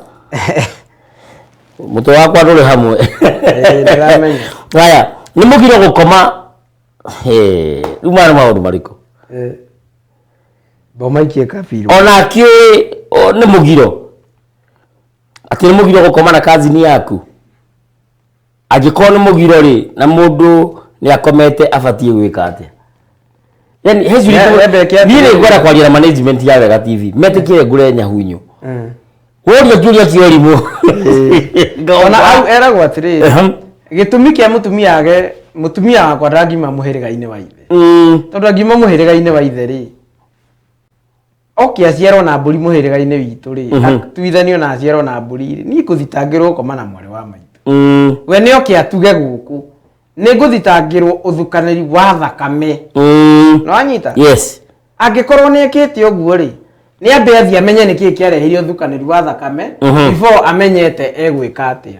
Speaker 2: Muto wakwa nduri hamwe. Ndiramenya. Haya, ni mugiro gukoma. Umana maundu mariko. Bomaikie kabiru. Ona kiui ni mugiro. Ati ni mugiro gukoma na kazini yaku. Agikoo ni mugiro ri na mundu ni akomete abatie gwika atia. Yani hezu ni ngora kwaria na management ya Wega TV. Metikire ngure nyahunyu. Woria kiuria kiorimu. Ona au era gwatiri. Gitumi kia mutumia wakwa ndangima muhiriga-ini wa ithe. Tondu angima muhiriga-ini wa ithe ri. Okia ciaro na mburi muhiriga-ini witu ri. Tuithanio na ciaro na mburi ri. Ni kuthitangirwo koma na mwari wa maitu. We ni okia tuge guku. Ni nguthitangirwo uthukaniri wa thakame. No anyita? Yes. Angikorwo ni ekite oguo ri. Ni ambe athia amenye niki kiarehirio uthukaniri wa thakame before amenyete egwika atia.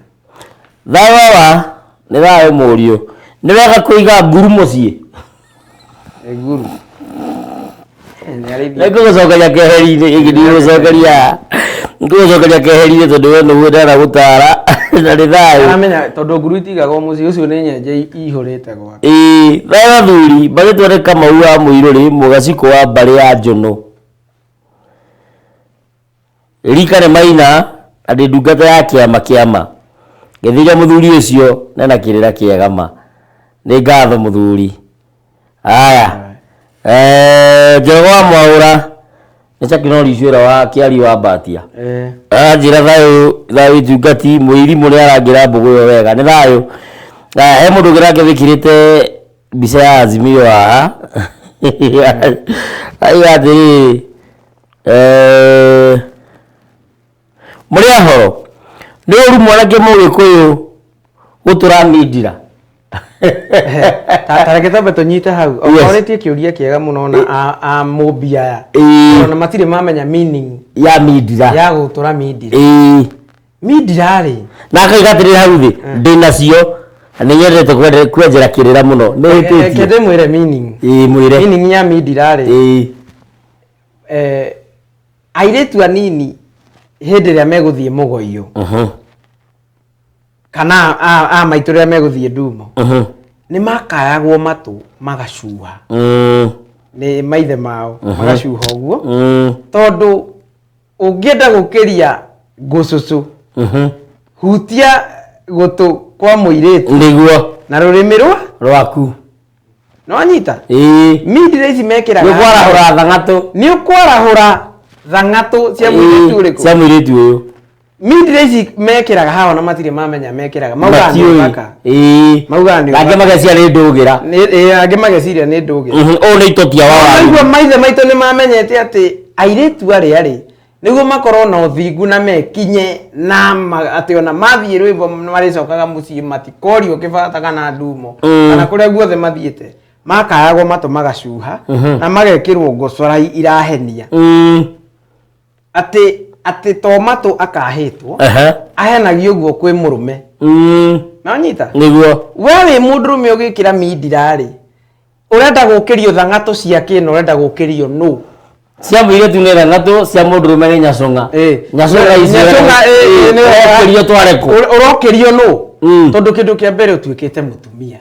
Speaker 2: Thawa ni thayo murio. Ni wega kuiga nguru mucii. Nguru. Nego gucokeria keheri-ini igidi gucokeria. Ngucokeria keheri-ini tondu we nuguo ndara gutara. Na ni thayo. Amenya tondu nguru itigagwo mucii ucio ni nyenje ihurite gwake. Thayo thuri bagitware Kamau wa Muiru ri mugaciko wa mbari ya Njono. Rika ni Maina andi ndungata ya kiama githiga muthuri ucio na kirira kiegama ni ngatho muthuri. Haya Njogwa Mwaura ni Chakinori Icwira wa Kiari wa Mbatia. Njira thayo ndungati Muiri muri arangira mbugu yo wega ni thayo. He mundu ngirange thikirite mbica ya Azimio haha. Ai athiri muri ahoro ni uru mwanake mugikuyu guturamindira. Tareke tambe tunyite hau. Okoretie kiuria kiega muno na a mobia. Ona matire mamenya meaning ya mindira. Ya guturamindira. Mindira ri. Na kaigatirira hau thi ndina cio. Ni nyerete kwenjera kirira muno. Ni hititie. Kete mwire meaning. Mwire. Meaning ya mindira ri. Airetu anini hindi ria meguthie mugoyo. Kana maitu ria meguthie ndumo. Ni makayagwo matu magacuha. Ni maithe mao magacuha uguo. Tondu ungienda gukiria gucucu. Hutia gutu kwa muiretu. Niguo. Na rurimi rwaku. No anyita? Mindira ici mekiraga. Ni kwarahura thangatu. Ni ukwarahura thangatu cia muiretu uriku. Cia muiretu uyu. Mindira ici mekiraga hawa na matire mamenya mekiraga. Mauga ni maka. Mauga ni. Ange magacia ni ndugira. Ange magaciria ni ndugira. O ni itokia wa. Niguo maithe maitu ni mamenyete ati airetu ari niguo makorwo na uthingu na mekinye na ati ona mathie rwimbo maricokaga mucii matikorio kibataga na ndumo kana kuria guothe mathiete makayagwo matu magacuha na magekirwo ngocora irahenia ati tomato akahitwo ahenagio guo kwi murume na nyita niguo we wi mundurume ugikira mindira ri urenda gukirio thang'atu cia kino urenda gukirio no
Speaker 1: cia mwire tu nera ngatu cia mundu rumene nyacunga nyacunga icio twareko
Speaker 2: urokirio no tondu kindu kia mbere utuikite mutumia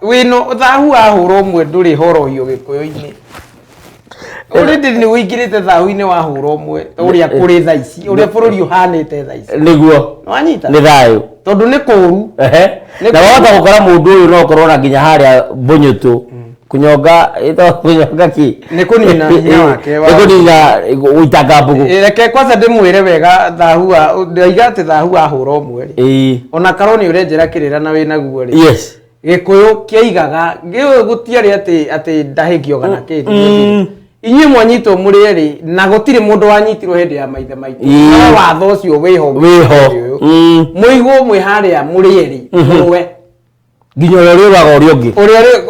Speaker 2: wino thahu ahurwo mwe nduri horo hiyo gikuyu-ini urindi ni wingirite thahu-ini wahurwo mwe uria kuri tha ici uria bururi uhanite tha ici
Speaker 1: niguo
Speaker 2: wanyita
Speaker 1: ni thayu
Speaker 2: tondu ni kuru
Speaker 1: na wahota gukora mundu uyu no korona nginya haria bunyutu kunyonga ki
Speaker 2: ni kunina hinya wake
Speaker 1: ni kunina uitanga mbugu
Speaker 2: reke kwanza ndimwire wega thahu ndaiga ati thahu ahurwo mwe ona karoni urenjera kirira na wina guo ri
Speaker 1: yes
Speaker 2: gikuyu kiaigaga giwe gutiari ati ndahigio kana kindi inyi mwanyitwo muri eri na gutire mundu wanyitirwo hindi ya maithe maitu no watho ucio wiho muigo mwe haria muri eri we
Speaker 1: nginya uri uraga uri ungi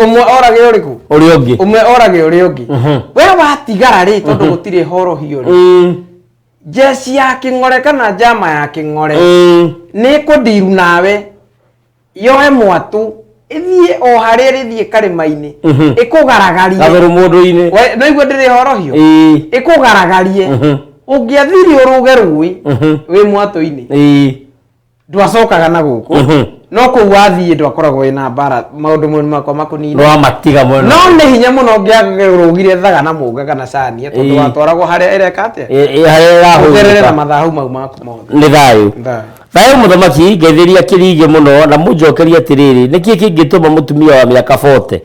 Speaker 2: umwe orage uriku
Speaker 1: uri ungi
Speaker 2: umwe orage uri ungi we watigara ri tondu gutire horo hiyo ri jeshi ya king'ore kana jama ya king'ore ni kundiru nawe yoe mwatu ithie o haria rithie karima-ini ikugaragarie
Speaker 1: gatheru mundu-ini
Speaker 2: we no igwe ndiri horohio ikugaragarie ungiathiri uruge rui wi mwatu-ini ndwacokaga na guku no kuu wathie ndwakoragwo wina mbara maundu mwe makwa makunini
Speaker 1: no amatiga muno
Speaker 2: no ni hinya muno ungiarugire thaga na muga kana cania tondu watwaragwo haria ireka atia
Speaker 1: haria irahuthira
Speaker 2: na mathahu mau maku mothe
Speaker 1: ni thayu thayu muthamaki ngeithiria kirige muno na munjokeria atiriri niki kingituma mutumia wa miaka 40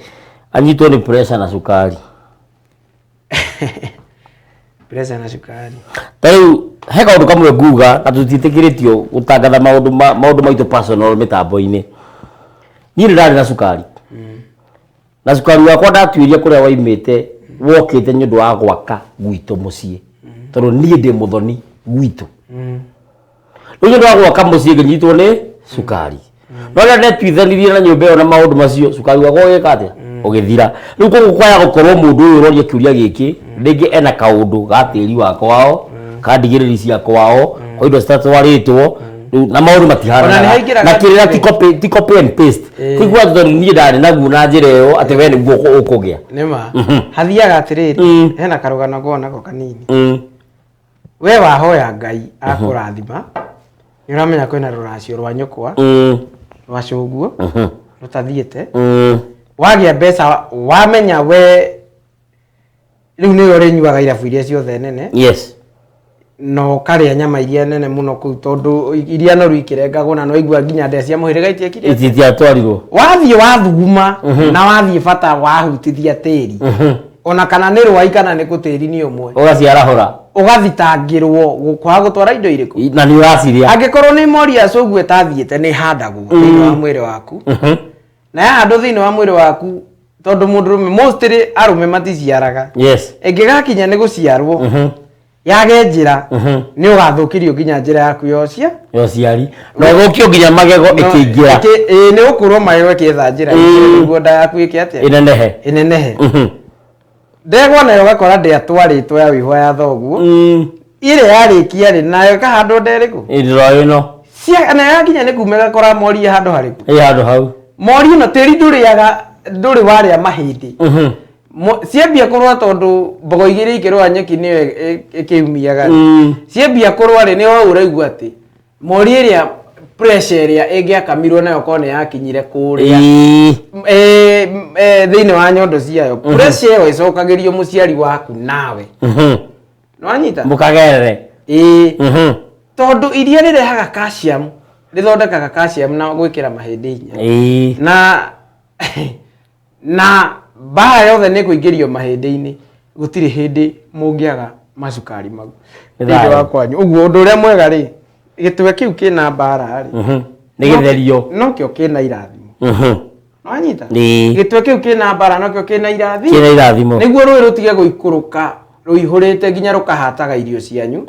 Speaker 1: anyitwo ni pressure na sukari
Speaker 2: pressure na sukari
Speaker 1: tayu he kaundu kamwe nguga na tutitikiritio gutangatha maundu maitu personal mitambo-ini ni ndari na sukari na sukari wakwa ndatuiria kuria waimite wokite nyundu wa gwaka gwitu mucii tondu nie ndi muthoni gwitu nyundu wa gwaka mucii nginyitwo ni sukari no ria ndetuithanirie na nyumba iyo na maundu macio sukari wakwa ugikatia ugithira riu kugukwaya gukorwo mundu uyu uroria kiuria giki ringi ena kaundu ga tiri wa kwao kandigiriri cia kwao kwa indo citatwaritwo na maundu matihana na kirira ti copy and paste tigwa tondu nie ndari naguo na njira iyo ati we niguo ukugia
Speaker 2: nima hathiaga atiriri hena karugano gonako kanini we wahoya Ngai akurathima ni uramenya kwina ruracio rwa nyukwa rwa cuguo rutathiete wagia mbeca wamenya we riu ni uri nyuaga irabu iria ciothe nene
Speaker 1: yes
Speaker 2: no karia nyama iria nene muno ku tondu iria no ruikirengagwo na no igua nginya ndecia muhiriga itiekire
Speaker 1: ititia twarirwo
Speaker 2: wathie wathuguma na wathie bata wahutithia tiri ona kana ni rwai kana ni kutiri ni umwe
Speaker 1: ugaciarahura
Speaker 2: ugathitangirwo gukwa gutwara indo iriku
Speaker 1: na ni uraciria
Speaker 2: angikorwo ni moria cugu etathiete ni handagwo thiini wa mwiri waku na handu thiini wa mwiri waku tondu mundurume mostly arume maticiaraga
Speaker 1: yes
Speaker 2: ingigakinya ni guciarwo yage njira ni ugathukirio nginya njira yaku yocia
Speaker 1: yociari no gukio nginya magego ikingira
Speaker 2: ni ukurwo magego ikitha njira niguo nda yaku ikiatia inenehe ndegwa nayo gakora ndiatwaritwo ya wihwa ya thoguo ire yarikia ri nayo kahandwo nderiku
Speaker 1: iro ino
Speaker 2: cia na yakinya ni kume gakora mori handu hariku
Speaker 1: handu hau
Speaker 2: mori no tiri nduriaga nduri waria mahindi ciambia kurwa tondu mbogo igiri ikirwa nyeki niyo ikiumiaga ciambia kurwa ri ni uraigua ati mori iria pressure iria ingiakamirwo nayo kone yakinyire kuria thiini wa nyondo ciayo pressure iyo icokagirio muciari waku nawe no anyita
Speaker 1: mukagerere
Speaker 2: tondu iria rirehaga calcium rithondekaga calcium na gwikira mahindi hinya na mbara yothe ni kuingirio mahindi-ini gutiri hindi mungiaga macukari mau thiini wa kwanyu uguo undu uria mwega ri gitwe kiu kina mbara ri
Speaker 1: ni githerio
Speaker 2: no kio kina irathimo anyita gitwe kiu kina mbara no kio kina irathimo niguo rui rutige guikuruka ruihurite nginya rukahataga irio cianyu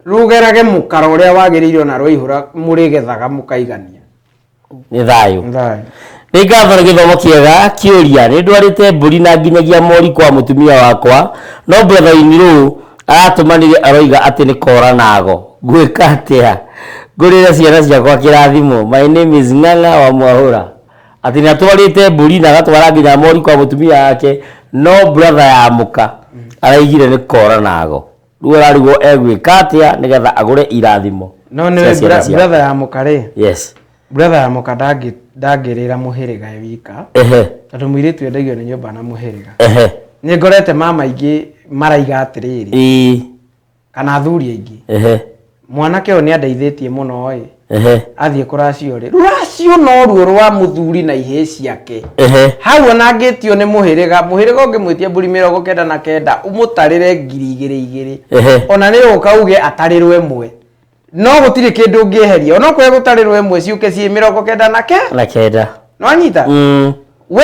Speaker 2: rugerage mukaro uria wagiririo na ruihura murigethaga mukaigania
Speaker 1: ni thayu ni ngatho githomo kiega kiuria ni ndwarite mburi na nginyagia mori kwa mutumia wakwa no brother-ini ru aratumanire aroiga ati ni kora nago gwika atia ngurire ciana ciakwa kirathimo my name is Ng'ang'a wa Mwahura ati nä atwarä mburi na agatwara nginya mori kwa mutumia yake no brother ya muka araigire nä kora nago rĩu ararigwo egwĩka atĩa nĩgetha agũre irathimo
Speaker 2: no nĩ brother ya muka rĩ
Speaker 1: yes
Speaker 2: brother ya muka ndangĩrĩra mũhĩrĩga wika tondũ mũirĩtu endagio nĩ nyũmba na mũhĩrĩga nĩ ngorete mama aingĩ maraiga atĩrĩrĩ kana athuri aingĩ mwanake ũyũ nĩ andeithĩtie mũno athiĩ kũracio rĩ rũracio no ruo rwa mũthuri na ihĩ ciake hau ona angĩtio nĩ mũhĩrĩga ũngĩmwĩtia mbũri 99 ũmũtarĩre 2,000 ona nĩ ũka uge atarĩrwo ĩmwe no gũtirĩ kĩndũ ũngĩeheria ona kwĩ gũtarĩrwo ĩmwe ciũke ciĩ 99 no anyita we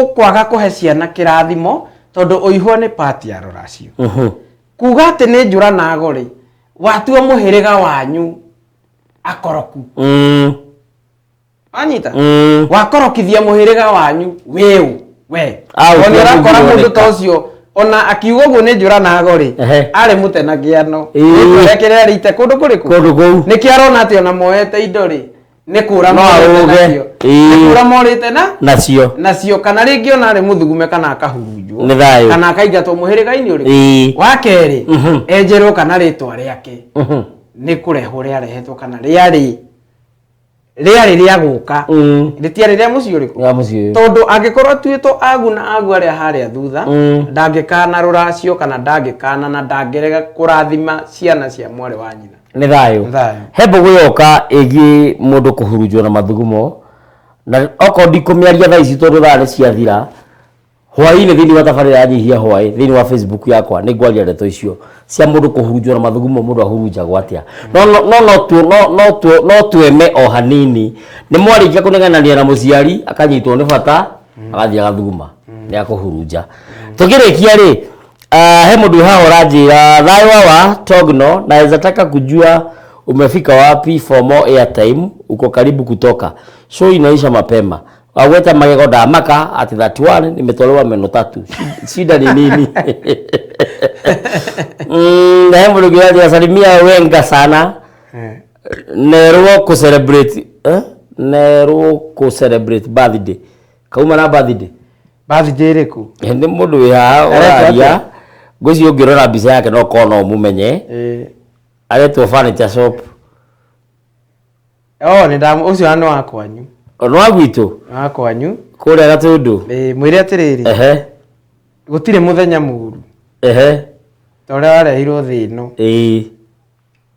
Speaker 2: ũkwaga kũhe ciana kĩrathimo tondũ ũihwo nĩ part ya rũracio kuga atĩ nĩ njũra nago rĩ watua mũhĩrĩga wanyu akoroku anyita wakorokithia mũhĩrĩga wanyu we ona ũrakora mũndũ ta ũcio ona akiuga ũguo nĩ njũra nago rĩ arĩ mũtenagiano nĩkũrekere arĩte kũndũ kũrĩkũ nĩkĩ arona atĩ ona moete indo rĩ nĩ kũra morĩte nacio kana rĩngĩ ona arĩ mũthugume kana akahurunjwo kana akaingatwo mũhĩrĩga-inĩ ũrĩkũ wa kerĩ enjerwo kana rĩtwa rĩake nĩ kũrehwo rĩarehetwo kana rĩarĩ rĩa gũka rĩtiarĩ rĩa mũciĩ ũrĩkũ tondũ angĩkorwo atuĩtwo agu na agu arĩa harĩa thutha ndangĩkana rũracio kana ndangĩkana na ndangĩrega kũrathima ciana cia mwarĩ wa nyina
Speaker 1: nĩ thayũ he mbũgũ yoka ĩgiĩ mũndũ kũhurunjwo na mathugumo na okorwo ndikũmĩaria thaa ici tondũ thaa nĩ ciathira hwaĩ-inĩ thĩinĩ wa tabarĩra ya nyihia hwaĩ thĩinĩ wa Facebook yakwa nĩ ngwaria ndeto icio cia mũndũ kũhurunjwo na mathugumo mũndũ ahurunjagwo atĩa no tweme o hanini nĩ mwarĩkia kũneganania na mũciari akanyitwo nĩ bata agathiĩ agathuguma nĩ akũhurunja tũkĩrĩkia rĩ he mũndũ haha ũranjĩra thayũ wawa Togno naweza taka kujua umefika wapi for more airtime uko karibu kutoka show inaisha mapema waweta magego damaka ati 31 nimetolewa meno 3 shida ni nini na hembo ndugu yangu asalimia wenga sana nerwo ku celebrate birthday kauma na birthday rĩkũ ndi mũndũ wĩ haha ũraria ngũcio ngĩrora mbica yake no kono mũmenye aretwo furniture shop
Speaker 2: nĩ ũcio hano wakwanyu
Speaker 1: ono agwitũ
Speaker 2: wakwanyu
Speaker 1: kũrĩa Gatũndũ
Speaker 2: mwĩre atĩrĩrĩ gũtirĩ mũthenya mũru ta ũrĩa warehirwo thĩ ĩno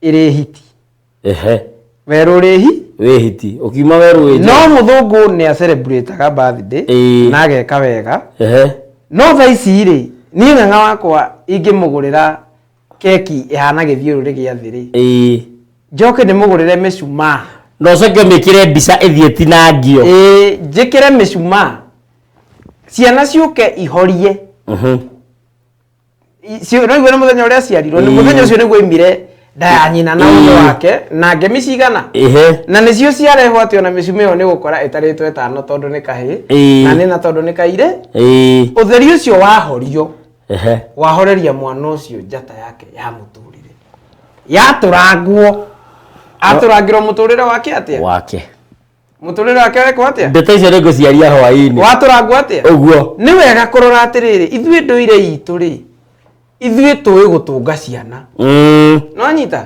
Speaker 2: ĩrĩ hiti werũ wĩ hiti
Speaker 1: ũkiuma werũ
Speaker 2: no mũthũngũ nĩ celebrate birthday na ageka wega no thaa ici rĩ niĩ ng'ang'a wakwa ingĩmũgũrĩra keki ĩhana gĩthiũrũrĩ gĩa thĩ rĩ njoke ndĩmũgũrĩre mĩcumaa
Speaker 1: no coke mĩkĩre mbica ĩthiĩ tinangio
Speaker 2: njĩkĩre mĩcumaa ciana ciũke ihorie noigua nĩ mũthenya ũrĩa ciarirwo nĩ mũthenya ũcio nĩguo imire nda ya nyina na ũndũ wake na ngemi cigana na nĩcio ciarehwo atĩ ona mĩcuma ĩyo nĩ gũkora ĩtarĩtwo 5 tondũ nĩ kahĩ na nĩ na tondũ nĩ kaire ũtheri ũcio wahorio wahoreria mwana ũcio njata yake ya mũtũrĩre yatũrangwo atũrangĩrwo mũtũrĩre wake atĩa mũtũrĩre wake wekwo atĩa
Speaker 1: ndeto icio nĩ ngũciaria hwaĩ-inĩ
Speaker 2: watũrangwo atĩa
Speaker 1: ũguo
Speaker 2: nĩ wega kũrora atĩrĩrĩ ithuĩ ndũire itũ rĩ ithuĩ tũĩ gũtũnga ciana no anyita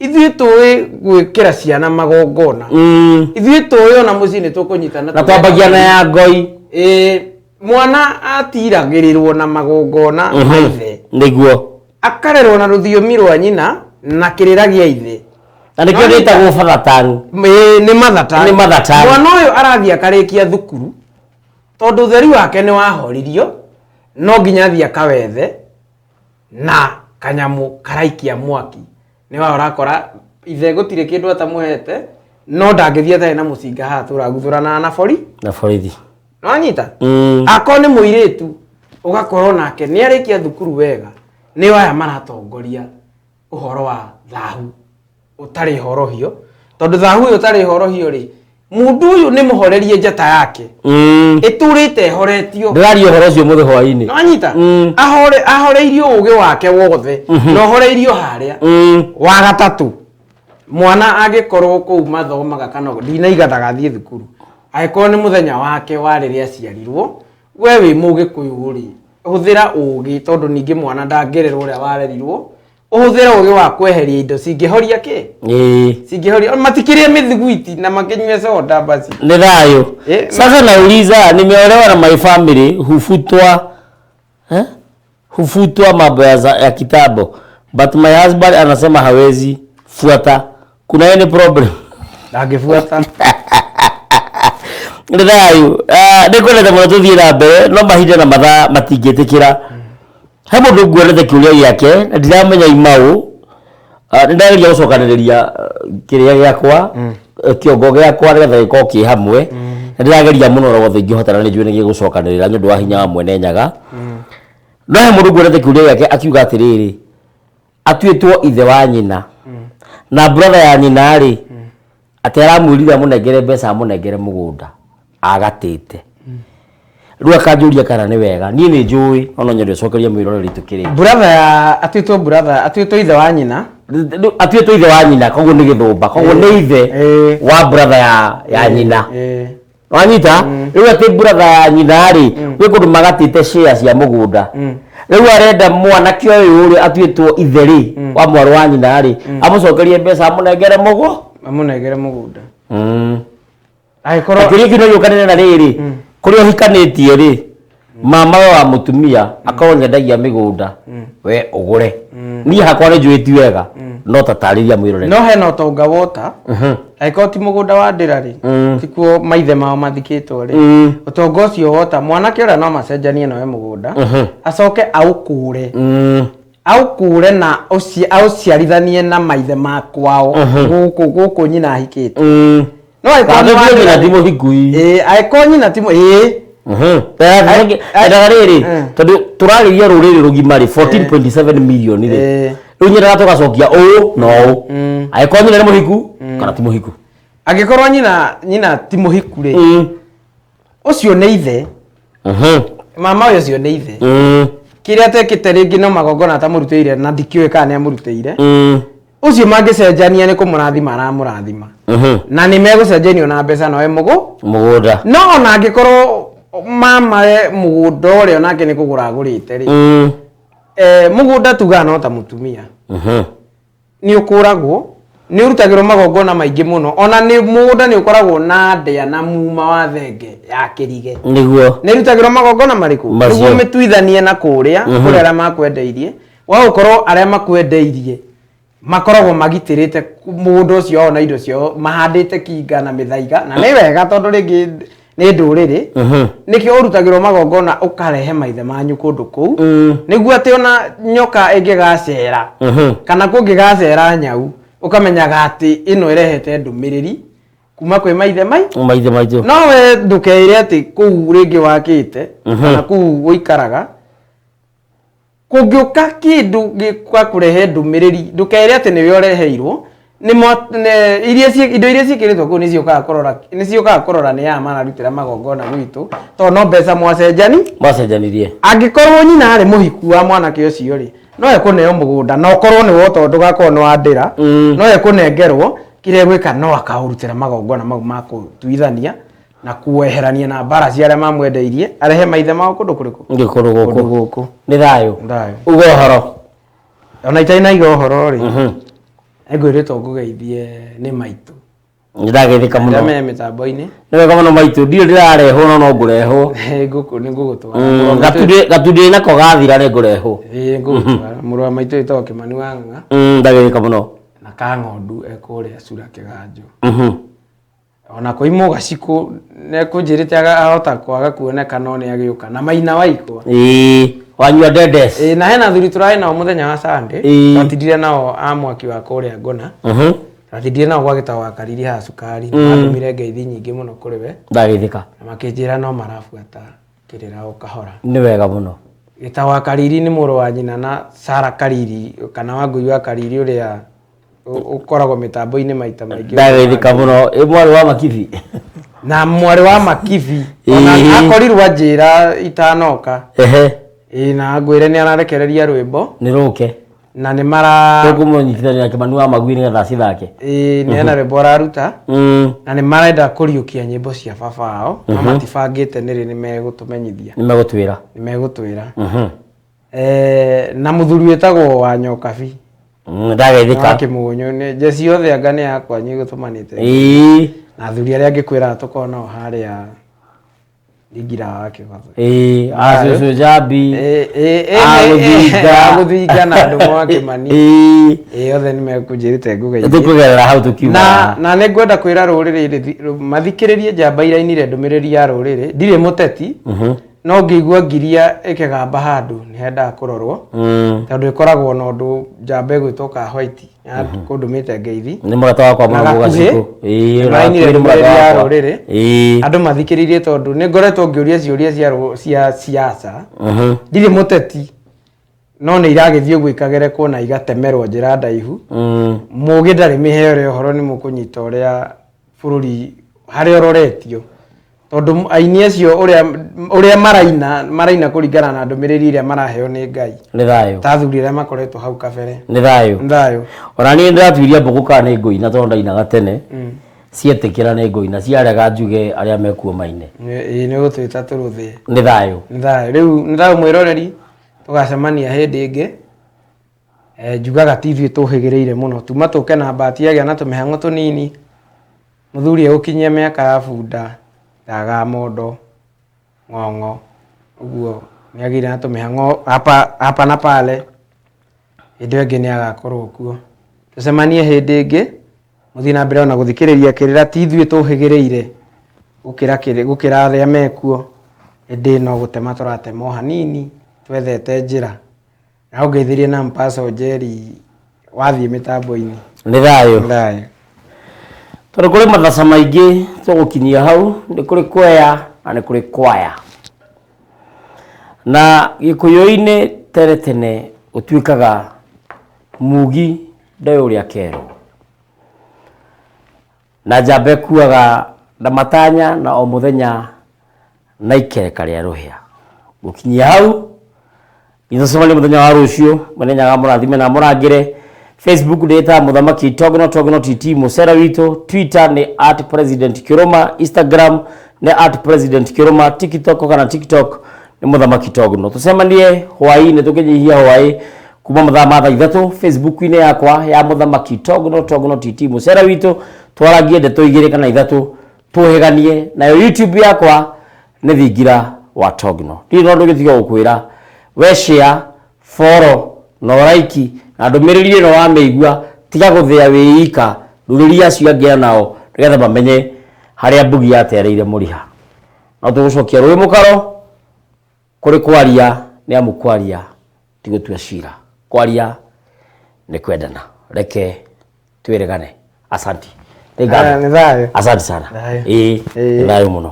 Speaker 2: ithuĩ tũĩ gwĩkĩra ciana magongona ithuĩ tũĩ ona mũciĩ nĩ tũkũnyitana
Speaker 1: na twambagia na ya ngoi
Speaker 2: mwana atiragĩrĩrwo na magongona maithe
Speaker 1: nĩguo
Speaker 2: akarerwo na rũthiomi rwa nyina na kĩrĩra gĩa ithe
Speaker 1: na nĩkĩo gĩtagwo fathatang
Speaker 2: nĩ mathatang mwana ũyũ arathiĩ akarĩkia thukuru tondũ ũtheri wake nĩ wahoririo no nginya athiĩ akawethe na kanyamũ karaikia mwaki nĩwe ũrakora ithe gũtirĩ kĩndũ atamũhete no ndangĩthiĩ atarĩ na mũcinga haha tũraguthũrana na borithi no anyita akorwo nĩ mũirĩtu ũgakorwo nake nĩ arĩkia thukuru wega nĩ aya maratongoria ũhoro wa thahu ũtarĩ horohio tondũ thahu ũyũ ũtarĩ horohio rĩ mũndũ ũyũ nĩ mũhorerie njata yake ĩtũrĩte horetio
Speaker 1: ndĩraria ũhoro ũcio mũthĩ hwaĩ-inĩ
Speaker 2: no anyita ahoreirio ũgĩ wake wothe na ũhoreirio harĩa wa gatatũ mwana angĩkorwo kũu mathomaga kana ndinaiga ndagathiĩ thukuru Aiko ni muthenya wake wa riria aciarirwo we wi mugikuyu ri huthira ugi tondu ningi mwana ndangererwo uria warerirwo uhuthira ugi wa kweheria indo cingihoria ki cingihoria matikirie mithiguiti na makinywe soda basi
Speaker 1: ni thayo sasa nauliza nimeolewa na my family hufutwa mambo ya kitabu but my husband anasema hawezi fuata kuna any problem
Speaker 2: angefuata
Speaker 1: ni thayo ndikwenda muno tuthie na mbere no mahinde na mathaa matingitikira he mundu nguonete kiuria giake na ndiramenya imau nindageria gucokaniriria kiria giakwa kiongo giakwa nigetha giko ki hamwe na ndirageria muno rogothe ingihotana ni njue ni gigucokanirira nyu ndu wa hinya wa mwene nyaga no he mundu nguonete kiuria giake akiuga atiriri atuitwo ithe wa nyina na brother ya nyina ri ateramwirira munengere mbeca munengere mugunda agatite rua kanjuria kana ni wega ni njui ono nyondo cokeria mwirore ritukiri
Speaker 2: brother atuitwo ithe wa nyina
Speaker 1: atuitwo ithe wa nyina koguo ni githumba koguo ni ithe wa brother ya nyina wanyita riu ati brother ya nyina ri we kundu magatite share cia mugunda riu arenda mwana kio uyu ri atuitwo ithe ri wa mwaru wa nyina ri amucokerie mbeca amunengere mugunda
Speaker 2: aikorwo
Speaker 1: kiri kino yukanene na riri kurio hikanitie ri mama wa mutumia akorwo nyendagia migunda we ugure ni hakwa ni njuiti wega no tatariria mwirore
Speaker 2: no he no tonga wota aikorwo ti mugunda wa ndira ri tikuo maithe mao mathikitwo ri utonga ucio wota mwanake ura no macenjanie nawe mugunda acoke aukure na auciarithanie na maithe makwao guku nyina ahikite no aikorwo
Speaker 1: na timo hikui
Speaker 2: aikorwo nyina timo
Speaker 1: riri tondu turariria ruriri rugimari 14.7 million ri riu nyina tugacokia no aikorwo nyina ni muhiku kana ti muhiku
Speaker 2: angikorwo nyina ti muhiku ri ucio ni ithe mama ucio ni ithe kiria tekite ringi no magongona ta murutire na ndikiwe kana ni amurutire ucio mangicenjania ni kumurathima aramurathima na ni megucenjanio na mbeca nawe mugunda no ona angikorwo mama mugunda uria nake ni kugura agurite ri mugunda tuga no ta mutumia ni ukuragwo ni urutagirwo magongona maingi muno ona ni mugunda ni ukoragwo na ndia na muma wa thenge ya kirige
Speaker 1: niguo
Speaker 2: ni urutagirwo magongona mariku niguo mituithanie na kuria aria makwendeirie wa ukorwo aria makwendeirie makoragwo magitirite mundu ucio ona indo cio mahandite kinga na mithaiga na ni wega tondu ringi ni nduriri nikio urutagirwo magongona ukarehe maithe manyu kundu kuu niguo ati ona nyoka ingigacera kana kungigacera nyau ukamenyaga ati ino irehete ndumiriri kuma kwi maithe maitu no we ndukeire ati kuu ringi wakite kana kuu guikaraga kungiuka kindu gikwa kurehe ndumiriri ndukeire ati niwe ureheirwo indo iria cikiritwo kuu niciokaga kurora ni ya mararutira magongona gwitu to no mbeca mwacenjanirie angikorwo nyina ari muhiku wa mwanake ucio ri no ekuneo mugunda no korwo ni woto ndugakorwo ni wa ndira no ekunengerwo kire gwika no akaurutira magongona mau ma kutuithania na kuweherania na bara cia aria mamwendeirie arehe maithe mao kundu kuriku
Speaker 1: guku ni thayo ugo horo
Speaker 2: ona itaina igo horo ri ngwiritwo ngugeithie ni maitu
Speaker 1: ndageithika muno
Speaker 2: me mitambo-ini
Speaker 1: ni wega muno maitu ndio ndirarehwo no ngurehwo
Speaker 2: nguku ni ngugutwara
Speaker 1: gatundi nako gathira ni ngurehwo
Speaker 2: ngugutwara muru wa maitu ito Kimani wa Ng'ang'a
Speaker 1: ndageithika muno
Speaker 2: na Kang'ondu ekuria Cura Kiganjo ona koimo gaciku ne kunjirite ahota kwaga kuoneka no ni agiuka na Maina Waikwa
Speaker 1: wanyua dedes
Speaker 2: na hena thuri turai nao muthenya wa Sunday tatidire nao amwaki wa kuria Ngona tatidire nao gwa gitawa wa Kariri ha Sukari atumire ngeithi nyingi muno kuri we
Speaker 1: ndageithika
Speaker 2: na makinjira no marafuata kirira ukahora
Speaker 1: ni wega muno
Speaker 2: gitawa wa Kariri ni muru wa nyina na Sara Kariri kana Wangui wa Kariri uria ukoragwo mitambo-ini maita maingi
Speaker 1: ndageithika muno mwari wa Makibi
Speaker 2: na mwari wa Makibi ona akorirwa njira itanoka na ngwire ni ararekereria rwimbo
Speaker 1: ni ruke
Speaker 2: na nĩ mara
Speaker 1: kumunyitithania Kimani wa Magui nĩgetha cithake
Speaker 2: nĩ ena rwĩmbo araruta na nĩ marenda kũriũkia nyĩmbo cia baba wao no matibangĩte nĩrĩ nĩ megũtwĩra na mũthuri wĩtagwo wa Nyokabi
Speaker 1: ndageithĩka
Speaker 2: Kĩmũgũnyũ nĩ jeci yothe anga nĩ yakwa nyĩgũtũmanĩte na athuri arĩa angĩkwĩra tũkorwo nao harĩa Igira wake baba
Speaker 1: acucu Jambi
Speaker 2: agũthinga na andũ mwa Kimani yothe nĩ mekũnjĩrĩte ngũgeithie
Speaker 1: tũkũgerera hau tũkiuma
Speaker 2: na nĩ ngwenda kwĩra rũrĩrĩ mathikĩrĩrie njamba irainire ndũmĩrĩri ya rũrĩrĩ ndirĩ mũteti no ngĩigua ngiria ĩkĩgamba handũ nĩ hendaga kũrorwo tondũ ĩkoragwo na ũndũ njamba ĩgwĩtwo ka White kũndũmĩte ngeithi
Speaker 1: nĩ mũrata wakwa mũno Mũgacikũ
Speaker 2: ĩrainire ndũmĩrĩri ya rũrĩrĩ andũ mathikĩrĩrie tondũ nĩ ngoretwo ngĩũria ciũria cia siasa ndirĩ mũteti no nĩ iragĩthiĩ ũguo ikagerekwo na igatemerwo njĩra ndaihu mũgĩ ndarĩ mĩheo ya ũhoro nĩ mũkũnyita ũrĩa bũrũri harĩa ũroretio tondũ aini acio ũrĩa maraina kũringana na ndũmĩrĩri ĩrĩa maraheo nĩ Ngai
Speaker 1: nĩ thayũ
Speaker 2: ta athuri arĩa makoretwo hau kabere
Speaker 1: nĩ thayũ ona niĩ ndĩratuiria mbũkũ kana nĩ ngũina tondũ ndainaga tene cietĩkĩra nĩ ngũina ciarega njuge arĩa mekuo maine
Speaker 2: nĩ gũtwĩta tũrũthĩ
Speaker 1: nĩ thayũ
Speaker 2: rĩu nĩ thayũ mwĩroreri tũgacemania hĩndĩ ĩngĩ njugaga TV tũhĩgĩrĩire mũno tuma tũke na mbati yagĩa na tũmĩhang'o tũnini mũthuri egũkinyia mĩaka ya bunda daga mondo ng'ong'o uguo nĩ agire na tũmĩhang'o hapa na pale hĩndĩ ĩngĩ nĩ agakorwo kuo tũcemanie hĩndĩ ĩngĩ mũthiĩ na mbere na gũthikĩrĩria kĩrĩra TV tũhĩgĩrĩire gũkĩra arĩa mekuo hĩndĩ no gũtema tũratema hanini twethete njĩra na ũngeithĩrie na Mpaso Njeri wathiĩ mĩtambo-inĩ
Speaker 1: nĩ thayũ tondũ kũrĩ mathaca maingĩ tũgũkinyia hau nĩ kũrĩ kwaya na nĩ kũrĩ kwaya na Gĩkũyũ-inĩ tene ũtuĩkaga mugi ndoĩ ũrĩa kerwo na njamba ĩkuaga na matanya na o mũthenya na ikereka rĩa rũhĩa gũkinyia hau ithucemania mũthenya wa rũciũ mũnenyaga mũrathime na mũrangĩre Facebook data Muthamaki Togno TT Musera wito Twitter ni @president_kiroma Instagram ni @president_kiroma TikTok kana TikTok ni Muthamaki Togno tucemanie hwaĩ-inĩ tukĩnyihia hwaĩ kuma mathaa ma 3 Facebook-inĩ yakwa ya Muthamaki Togno TT Musera wito twaragie ndeto 2 kana 3 tuheganie nayo YouTube yakwa ni Thingira wa Togno ndi no ndũgĩtiga gũkwĩra we share follow no like na ndũmĩrĩri ĩno wa mĩigua tiga gũthĩa wĩika ndũrĩri acio angĩ nao nĩgetha mamenye harĩa mbugi yatereire mũriha no tũgũcokia rũĩ mũkaro kũrĩ kwaria nĩ amu kwaria ti gũtua cira kwaria nĩ kwendana reke twĩrĩgane asante asante sana thayũ mũno